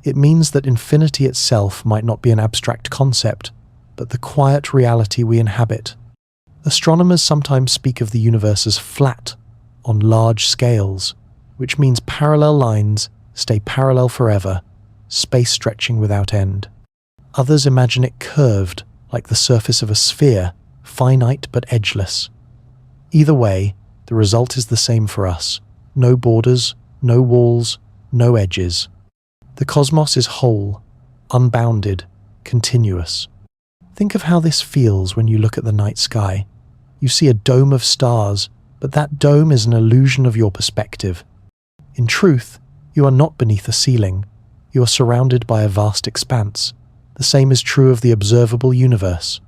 It means that infinity itself might not be an abstract concept, but the quiet reality we inhabit. Astronomers sometimes speak of the universe as flat, on large scales, which means parallel lines stay parallel forever, space stretching without end. Others imagine it curved, like the surface of a sphere, finite but edgeless. Either way, the result is the same for us. No borders, no walls, no edges. The cosmos is whole, unbounded, continuous. Think of how this feels when you look at the night sky. You see a dome of stars, but that dome is an illusion of your perspective. In truth, you are not beneath a ceiling. You are surrounded by a vast expanse. The same is true of the observable universe.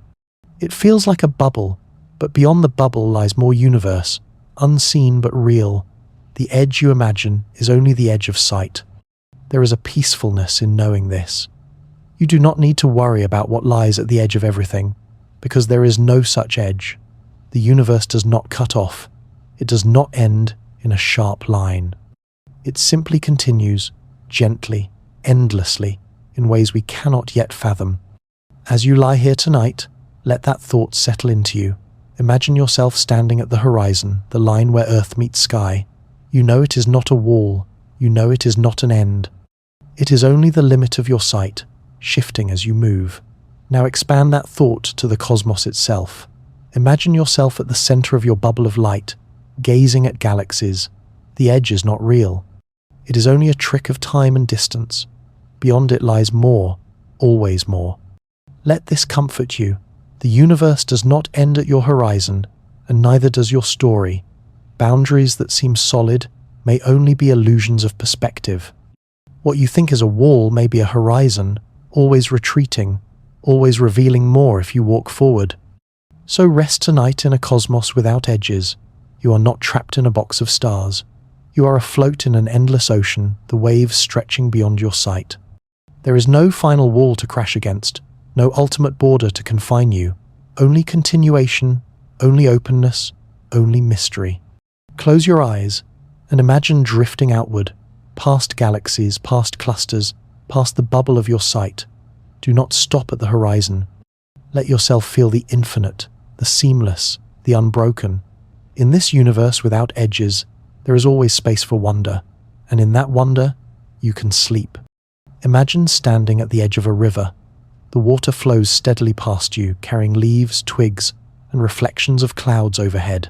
It feels like a bubble, but beyond the bubble lies more universe, unseen but real. The edge you imagine is only the edge of sight. There is a peacefulness in knowing this. You do not need to worry about what lies at the edge of everything, because there is no such edge. The universe does not cut off. It does not end in a sharp line. It simply continues, gently, endlessly, in ways we cannot yet fathom. As you lie here tonight, let that thought settle into you. Imagine yourself standing at the horizon, the line where Earth meets sky. You know it is not a wall. You know it is not an end. It is only the limit of your sight, shifting as you move. Now expand that thought to the cosmos itself. Imagine yourself at the center of your bubble of light, gazing at galaxies. The edge is not real. It is only a trick of time and distance. Beyond it lies more, always more. Let this comfort you. The universe does not end at your horizon, and neither does your story. Boundaries that seem solid may only be illusions of perspective. What you think is a wall may be a horizon, always retreating, always revealing more if you walk forward. So rest tonight in a cosmos without edges. You are not trapped in a box of stars. You are afloat in an endless ocean, the waves stretching beyond your sight. There is no final wall to crash against, no ultimate border to confine you. Only continuation, only openness, only mystery. Close your eyes and imagine drifting outward, past galaxies, past clusters, past the bubble of your sight. Do not stop at the horizon. Let yourself feel the infinite, the seamless, the unbroken. In this universe without edges, there is always space for wonder, and in that wonder, you can sleep. Imagine standing at the edge of a river. The water flows steadily past you, carrying leaves, twigs, and reflections of clouds overhead.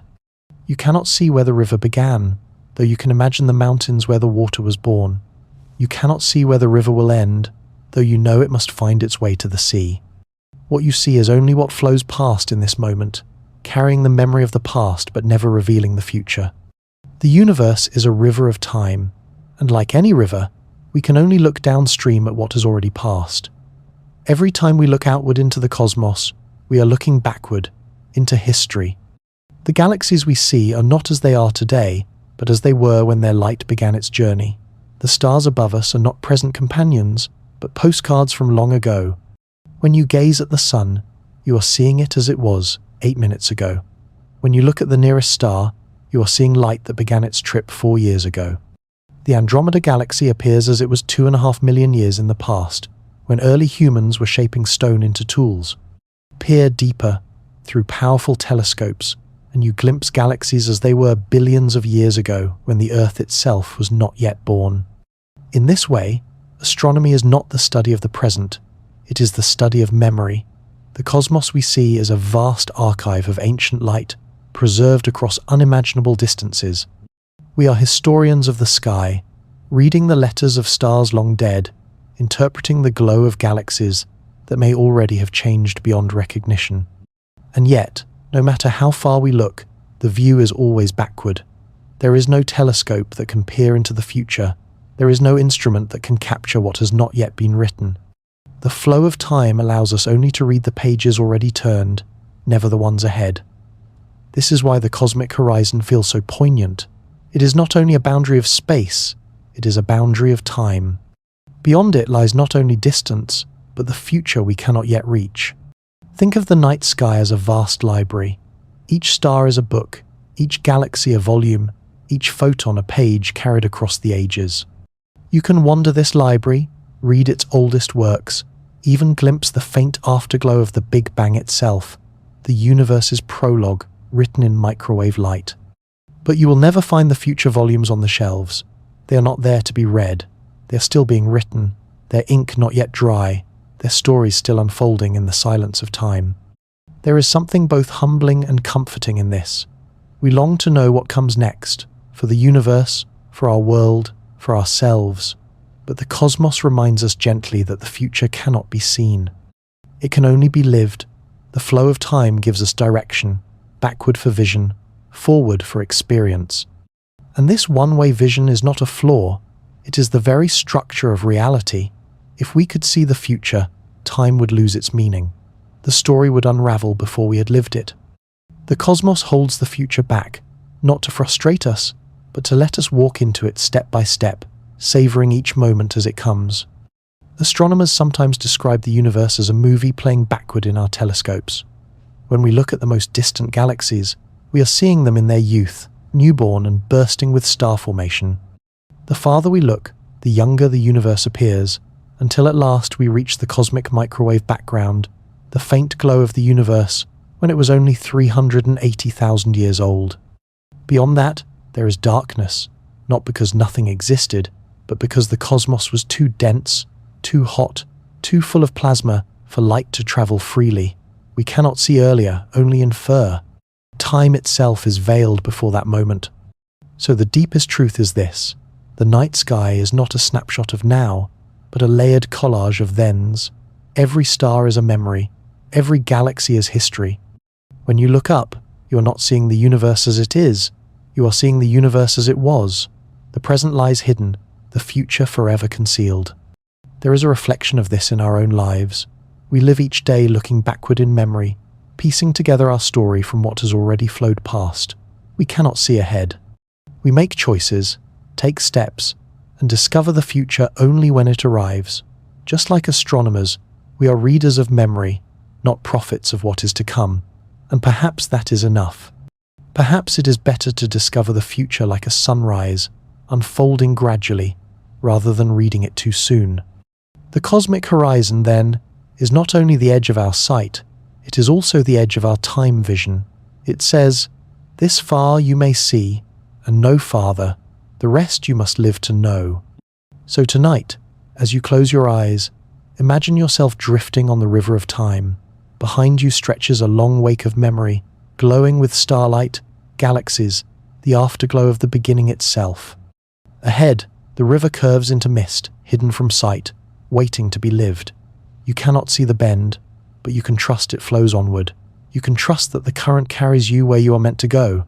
You cannot see where the river began, though you can imagine the mountains where the water was born. You cannot see where the river will end, though you know it must find its way to the sea. What you see is only what flows past in this moment, carrying the memory of the past but never revealing the future. The universe is a river of time, and like any river, we can only look downstream at what has already passed. Every time we look outward into the cosmos, we are looking backward, into history. The galaxies we see are not as they are today, but as they were when their light began its journey. The stars above us are not present companions, but postcards from long ago. When you gaze at the sun, you are seeing it as it was 8 minutes ago. When you look at the nearest star, you are seeing light that began its trip 4 years ago. The Andromeda Galaxy appears as it was 2.5 million years in the past, when early humans were shaping stone into tools. Peer deeper, through powerful telescopes, and you glimpse galaxies as they were billions of years ago, when the Earth itself was not yet born. In this way, astronomy is not the study of the present, it is the study of memory. The cosmos we see is a vast archive of ancient light, preserved across unimaginable distances. We are historians of the sky, reading the letters of stars long dead, interpreting the glow of galaxies that may already have changed beyond recognition. And yet, no matter how far we look, the view is always backward. There is no telescope that can peer into the future. There is no instrument that can capture what has not yet been written. The flow of time allows us only to read the pages already turned, never the ones ahead. This is why the cosmic horizon feels so poignant. It is not only a boundary of space, it is a boundary of time. Beyond it lies not only distance, but the future we cannot yet reach. Think of the night sky as a vast library. Each star is a book, each galaxy a volume, each photon a page carried across the ages. You can wander this library, read its oldest works, even glimpse the faint afterglow of the Big Bang itself, the universe's prologue written in microwave light. But you will never find the future volumes on the shelves. They are not there to be read. They are still being written, their ink not yet dry, their stories still unfolding in the silence of time. There is something both humbling and comforting in this. We long to know what comes next, for the universe, for our world, for ourselves. But the cosmos reminds us gently that the future cannot be seen. It can only be lived. The flow of time gives us direction, backward for vision, forward for experience. And this one-way vision is not a flaw, it is the very structure of reality. If we could see the future, time would lose its meaning. The story would unravel before we had lived it. The cosmos holds the future back, not to frustrate us, but to let us walk into it step by step, savoring each moment as it comes. Astronomers sometimes describe the universe as a movie playing backward in our telescopes. When we look at the most distant galaxies, we are seeing them in their youth, newborn and bursting with star formation. The farther we look, the younger the universe appears, until at last we reach the cosmic microwave background, the faint glow of the universe when it was only 380,000 years old. Beyond that, there is darkness, not because nothing existed, but because the cosmos was too dense, too hot, too full of plasma for light to travel freely. We cannot see earlier, only infer. Time itself is veiled before that moment. So the deepest truth is this: the night sky is not a snapshot of now, but a layered collage of thens. Every star is a memory, every galaxy is history. When you look up, you are not seeing the universe as it is, you are seeing the universe as it was. The present lies hidden, the future forever concealed. There is a reflection of this in our own lives. We live each day looking backward in memory, piecing together our story from what has already flowed past. We cannot see ahead. We make choices, take steps, and discover the future only when it arrives. Just like astronomers, we are readers of memory, not prophets of what is to come. And perhaps that is enough. Perhaps it is better to discover the future like a sunrise, unfolding gradually, rather than reading it too soon. The cosmic horizon, then, is not only the edge of our sight, it is also the edge of our time vision. It says, "This far you may see, and no farther. The rest you must live to know." So tonight, as you close your eyes, imagine yourself drifting on the river of time. Behind you stretches a long wake of memory, glowing with starlight, galaxies, the afterglow of the beginning itself. Ahead, the river curves into mist, hidden from sight, waiting to be lived. You cannot see the bend, but you can trust it flows onward. You can trust that the current carries you where you are meant to go.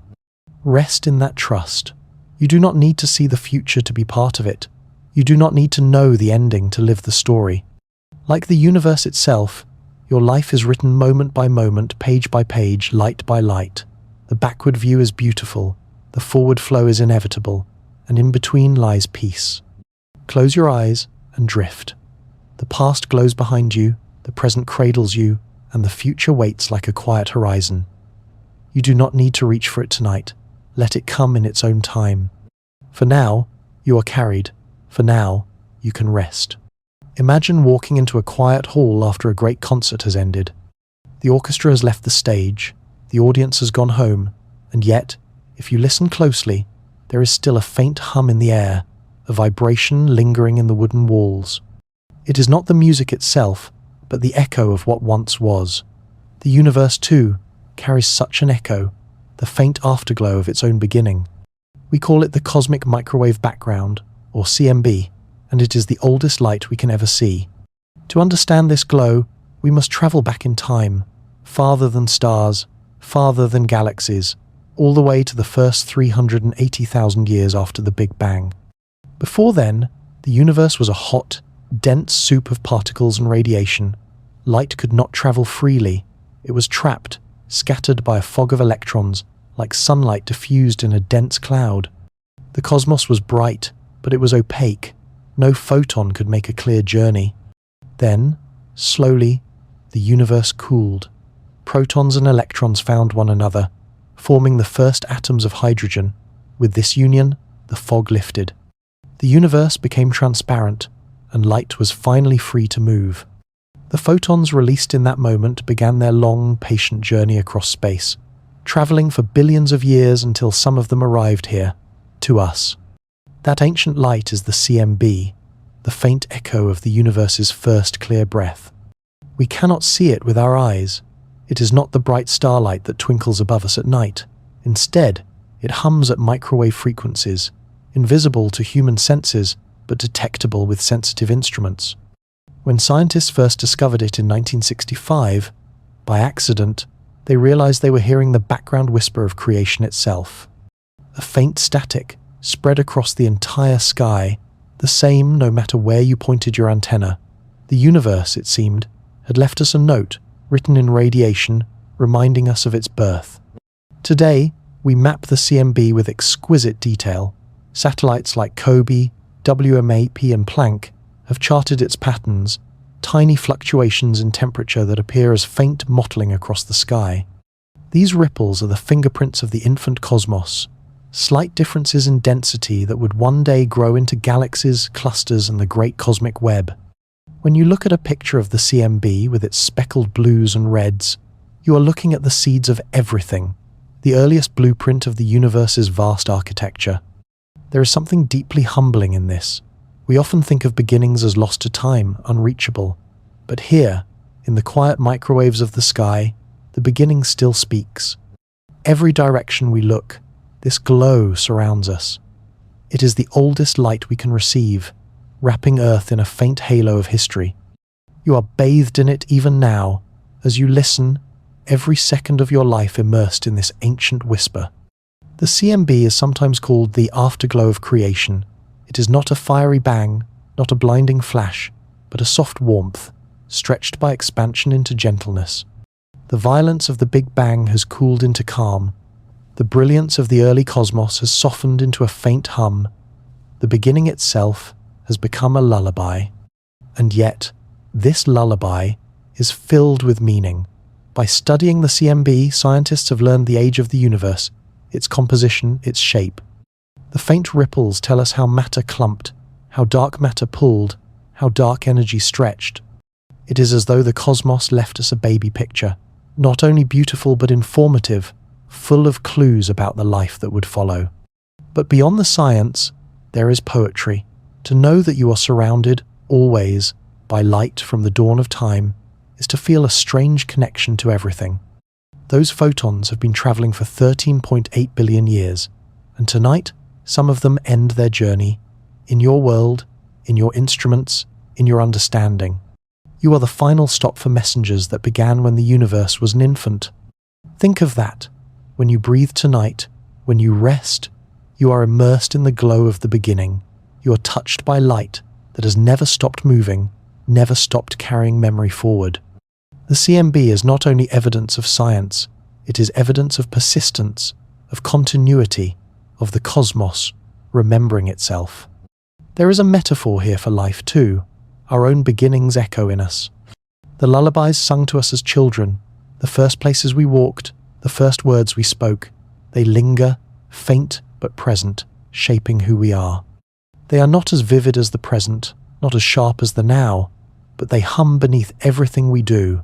Rest in that trust. You do not need to see the future to be part of it. You do not need to know the ending to live the story. Like the universe itself, your life is written moment by moment, page by page, light by light. The backward view is beautiful, the forward flow is inevitable, and in between lies peace. Close your eyes and drift. The past glows behind you, the present cradles you, and the future waits like a quiet horizon. You do not need to reach for it tonight. Let it come in its own time. For now, you are carried. For now, you can rest. Imagine walking into a quiet hall after a great concert has ended. The orchestra has left the stage, the audience has gone home, and yet, if you listen closely, there is still a faint hum in the air, a vibration lingering in the wooden walls. It is not the music itself, but the echo of what once was. The universe, too, carries such an echo, the faint afterglow of its own beginning. We call it the cosmic microwave background, or CMB, and it is the oldest light we can ever see. To understand this glow, we must travel back in time, farther than stars, farther than galaxies, all the way to the first 380,000 years after the Big Bang. Before then, the universe was a hot, dense soup of particles and radiation. Light could not travel freely. It was trapped, scattered by a fog of electrons, like sunlight diffused in a dense cloud. The cosmos was bright, but it was opaque. No photon could make a clear journey. Then, slowly, the universe cooled. Protons and electrons found one another, forming the first atoms of hydrogen. With this union, the fog lifted. The universe became transparent, and light was finally free to move. The photons released in that moment began their long, patient journey across space, traveling for billions of years until some of them arrived here, to us. That ancient light is the CMB, the faint echo of the universe's first clear breath. We cannot see it with our eyes. It is not the bright starlight that twinkles above us at night. Instead, it hums at microwave frequencies, invisible to human senses, but detectable with sensitive instruments. When scientists first discovered it in 1965, by accident, they realized they were hearing the background whisper of creation itself. A faint static spread across the entire sky, the same no matter where you pointed your antenna. The universe, it seemed, had left us a note, written in radiation, reminding us of its birth. Today, we map the CMB with exquisite detail. Satellites like COBE, WMAP and Planck have charted its patterns, tiny fluctuations in temperature that appear as faint mottling across the sky. These ripples are the fingerprints of the infant cosmos, slight differences in density that would one day grow into galaxies, clusters, and the great cosmic web. When you look at a picture of the CMB with its speckled blues and reds, you are looking at the seeds of everything, the earliest blueprint of the universe's vast architecture. There is something deeply humbling in this. We often think of beginnings as lost to time, unreachable. But here, in the quiet microwaves of the sky, the beginning still speaks. Every direction we look, this glow surrounds us. It is the oldest light we can receive, wrapping Earth in a faint halo of history. You are bathed in it even now, as you listen, every second of your life immersed in this ancient whisper. The CMB is sometimes called the afterglow of creation. It is not a fiery bang, not a blinding flash, but a soft warmth, stretched by expansion into gentleness. The violence of the Big Bang has cooled into calm. The brilliance of the early cosmos has softened into a faint hum. The beginning itself has become a lullaby. And yet, this lullaby is filled with meaning. By studying the CMB, scientists have learned the age of the universe, its composition, its shape. The faint ripples tell us how matter clumped, how dark matter pulled, how dark energy stretched. It is as though the cosmos left us a baby picture, not only beautiful but informative, full of clues about the life that would follow. But beyond the science, there is poetry. To know that you are surrounded, always, by light from the dawn of time, is to feel a strange connection to everything. Those photons have been traveling for 13.8 billion years, and tonight, some of them end their journey. In your world, in your instruments, in your understanding. You are the final stop for messengers that began when the universe was an infant. Think of that. When you breathe tonight, when you rest, you are immersed in the glow of the beginning. You are touched by light that has never stopped moving, never stopped carrying memory forward. The CMB is not only evidence of science, it is evidence of persistence, of continuity, of the cosmos remembering itself. There is a metaphor here for life too. Our own beginnings echo in us. The lullabies sung to us as children, the first places we walked, the first words we spoke, they linger, faint but present, shaping who we are. They are not as vivid as the present, not as sharp as the now, but they hum beneath everything we do.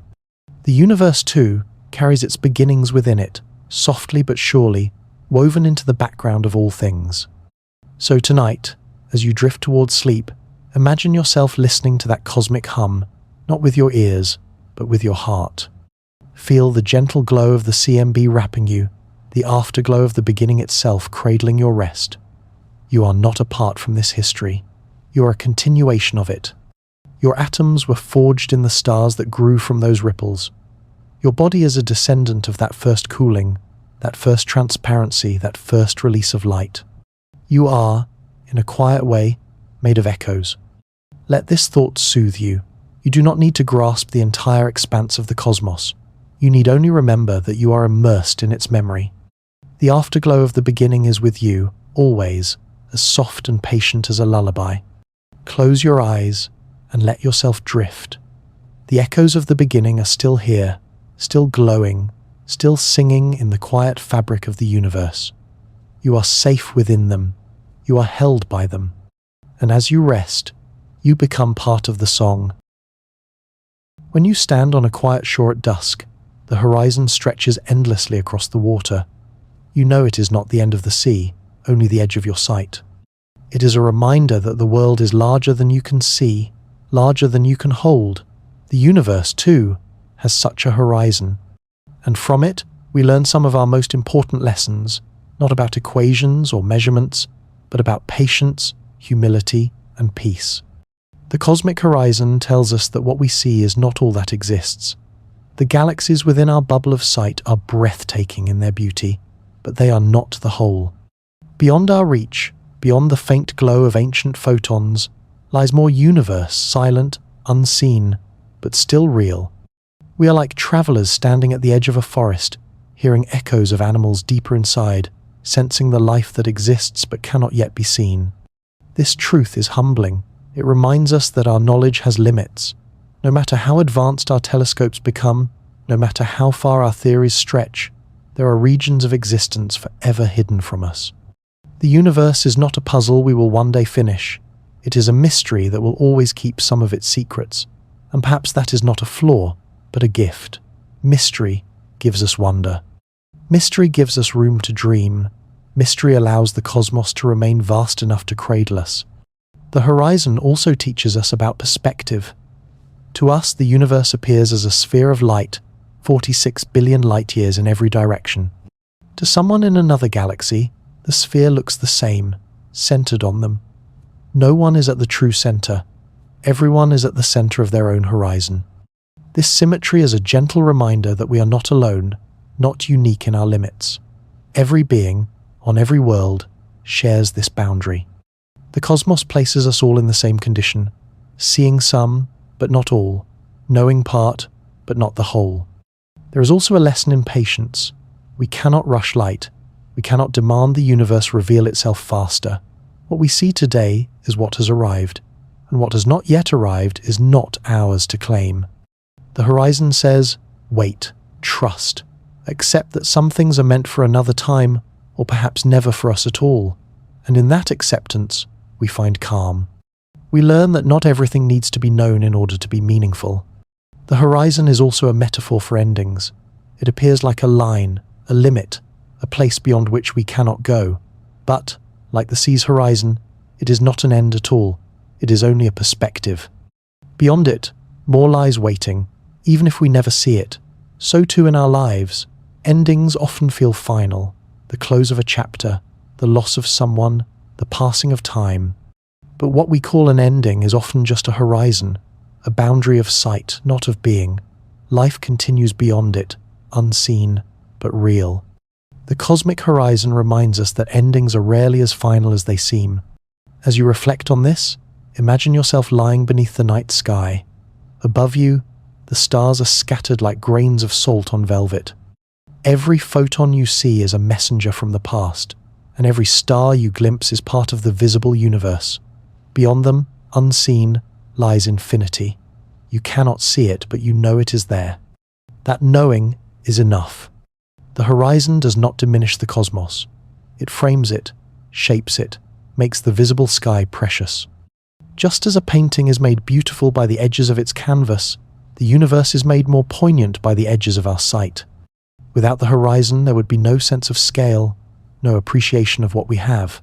The universe, too, carries its beginnings within it, softly but surely, woven into the background of all things. So tonight, as you drift towards sleep, imagine yourself listening to that cosmic hum, not with your ears, but with your heart. Feel the gentle glow of the CMB wrapping you, the afterglow of the beginning itself cradling your rest. You are not apart from this history. You are a continuation of it. Your atoms were forged in the stars that grew from those ripples. Your body is a descendant of that first cooling, that first transparency, that first release of light. You are, in a quiet way, made of echoes. Let this thought soothe you. You do not need to grasp the entire expanse of the cosmos. You need only remember that you are immersed in its memory. The afterglow of the beginning is with you, always, as soft and patient as a lullaby. Close your eyes and let yourself drift. The echoes of the beginning are still here, still glowing, still singing in the quiet fabric of the universe. You are safe within them. You are held by them. And as you rest, you become part of the song. When you stand on a quiet shore at dusk, the horizon stretches endlessly across the water. You know it is not the end of the sea, only the edge of your sight. It is a reminder that the world is larger than you can see, larger than you can hold. The universe, too, has such a horizon. And from it, we learn some of our most important lessons, not about equations or measurements, but about patience, humility, and peace. The cosmic horizon tells us that what we see is not all that exists. The galaxies within our bubble of sight are breathtaking in their beauty, but they are not the whole. Beyond our reach, beyond the faint glow of ancient photons, lies more universe, silent, unseen, but still real. We are like travelers standing at the edge of a forest, hearing echoes of animals deeper inside, sensing the life that exists but cannot yet be seen. This truth is humbling. It reminds us that our knowledge has limits. No matter how advanced our telescopes become, no matter how far our theories stretch, there are regions of existence forever hidden from us. The universe is not a puzzle we will one day finish. It is a mystery that will always keep some of its secrets. And perhaps that is not a flaw, but a gift. Mystery gives us wonder. Mystery gives us room to dream. Mystery allows the cosmos to remain vast enough to cradle us. The horizon also teaches us about perspective. To us, the universe appears as a sphere of light, 46 billion light-years in every direction. To someone in another galaxy, the sphere looks the same, centered on them. No one is at the true center. Everyone is at the center of their own horizon. This symmetry is a gentle reminder that we are not alone, not unique in our limits. Every being, on every world, shares this boundary. The cosmos places us all in the same condition, seeing some, but not all, knowing part, but not the whole. There is also a lesson in patience. We cannot rush light. We cannot demand the universe reveal itself faster. What we see today is what has arrived, and what has not yet arrived is not ours to claim. The horizon says, wait, trust, accept that some things are meant for another time, or perhaps never for us at all. And in that acceptance, we find calm. We learn that not everything needs to be known in order to be meaningful. The horizon is also a metaphor for endings. It appears like a line, a limit, a place beyond which we cannot go. But, like the sea's horizon, it is not an end at all. It is only a perspective. Beyond it, more lies waiting, even if we never see it. So too in our lives, endings often feel final. The close of a chapter, the loss of someone, the passing of time. But what we call an ending is often just a horizon, a boundary of sight, not of being. Life continues beyond it, unseen, but real. The cosmic horizon reminds us that endings are rarely as final as they seem. As you reflect on this, imagine yourself lying beneath the night sky. Above you, the stars are scattered like grains of salt on velvet. Every photon you see is a messenger from the past, and every star you glimpse is part of the visible universe. Beyond them, unseen, lies infinity. You cannot see it, but you know it is there. That knowing is enough. The horizon does not diminish the cosmos. It frames it, shapes it, makes the visible sky precious. Just as a painting is made beautiful by the edges of its canvas, the universe is made more poignant by the edges of our sight. Without the horizon, there would be no sense of scale, no appreciation of what we have.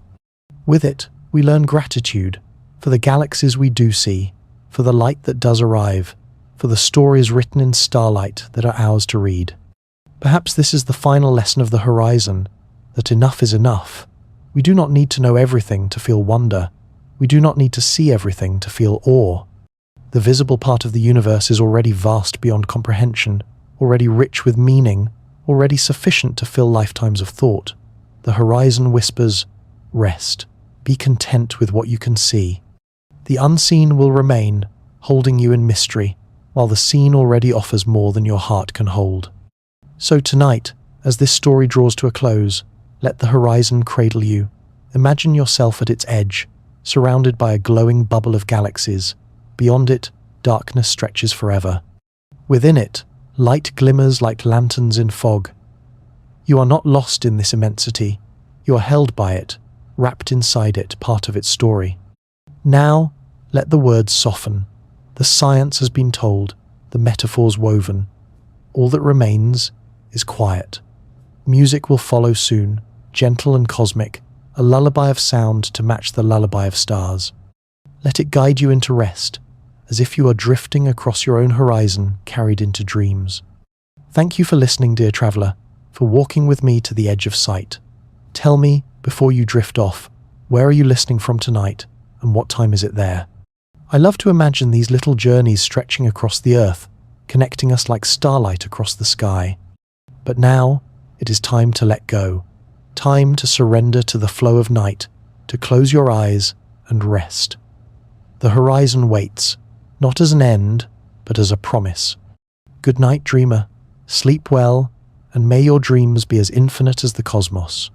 With it, we learn gratitude for the galaxies we do see, for the light that does arrive, for the stories written in starlight that are ours to read. Perhaps this is the final lesson of the horizon, that enough is enough. We do not need to know everything to feel wonder. We do not need to see everything to feel awe. The visible part of the universe is already vast beyond comprehension, already rich with meaning, already sufficient to fill lifetimes of thought. The horizon whispers, rest, be content with what you can see. The unseen will remain, holding you in mystery, while the seen already offers more than your heart can hold. So tonight, as this story draws to a close, Let the horizon cradle you. Imagine yourself at its edge, surrounded by a glowing bubble of galaxies. Beyond it, darkness stretches forever. Within it, light glimmers like lanterns in fog. You are not lost in this immensity. You are held by it, wrapped inside it, part of its story. Now, let the words soften. The science has been told, the metaphors woven. All that remains is quiet. Music will follow soon, gentle and cosmic, a lullaby of sound to match the lullaby of stars. Let it guide you into rest, as if you are drifting across your own horizon, carried into dreams. Thank you for listening, dear traveler, for walking with me to the edge of sight. Tell me, before you drift off, where are you listening from tonight, and what time is it there? I love to imagine these little journeys stretching across the earth, connecting us like starlight across the sky. But now, it is time to let go. Time to surrender to the flow of night, to close your eyes and rest. The horizon waits, not as an end, but as a promise. Good night, dreamer. Sleep well, and may your dreams be as infinite as the cosmos.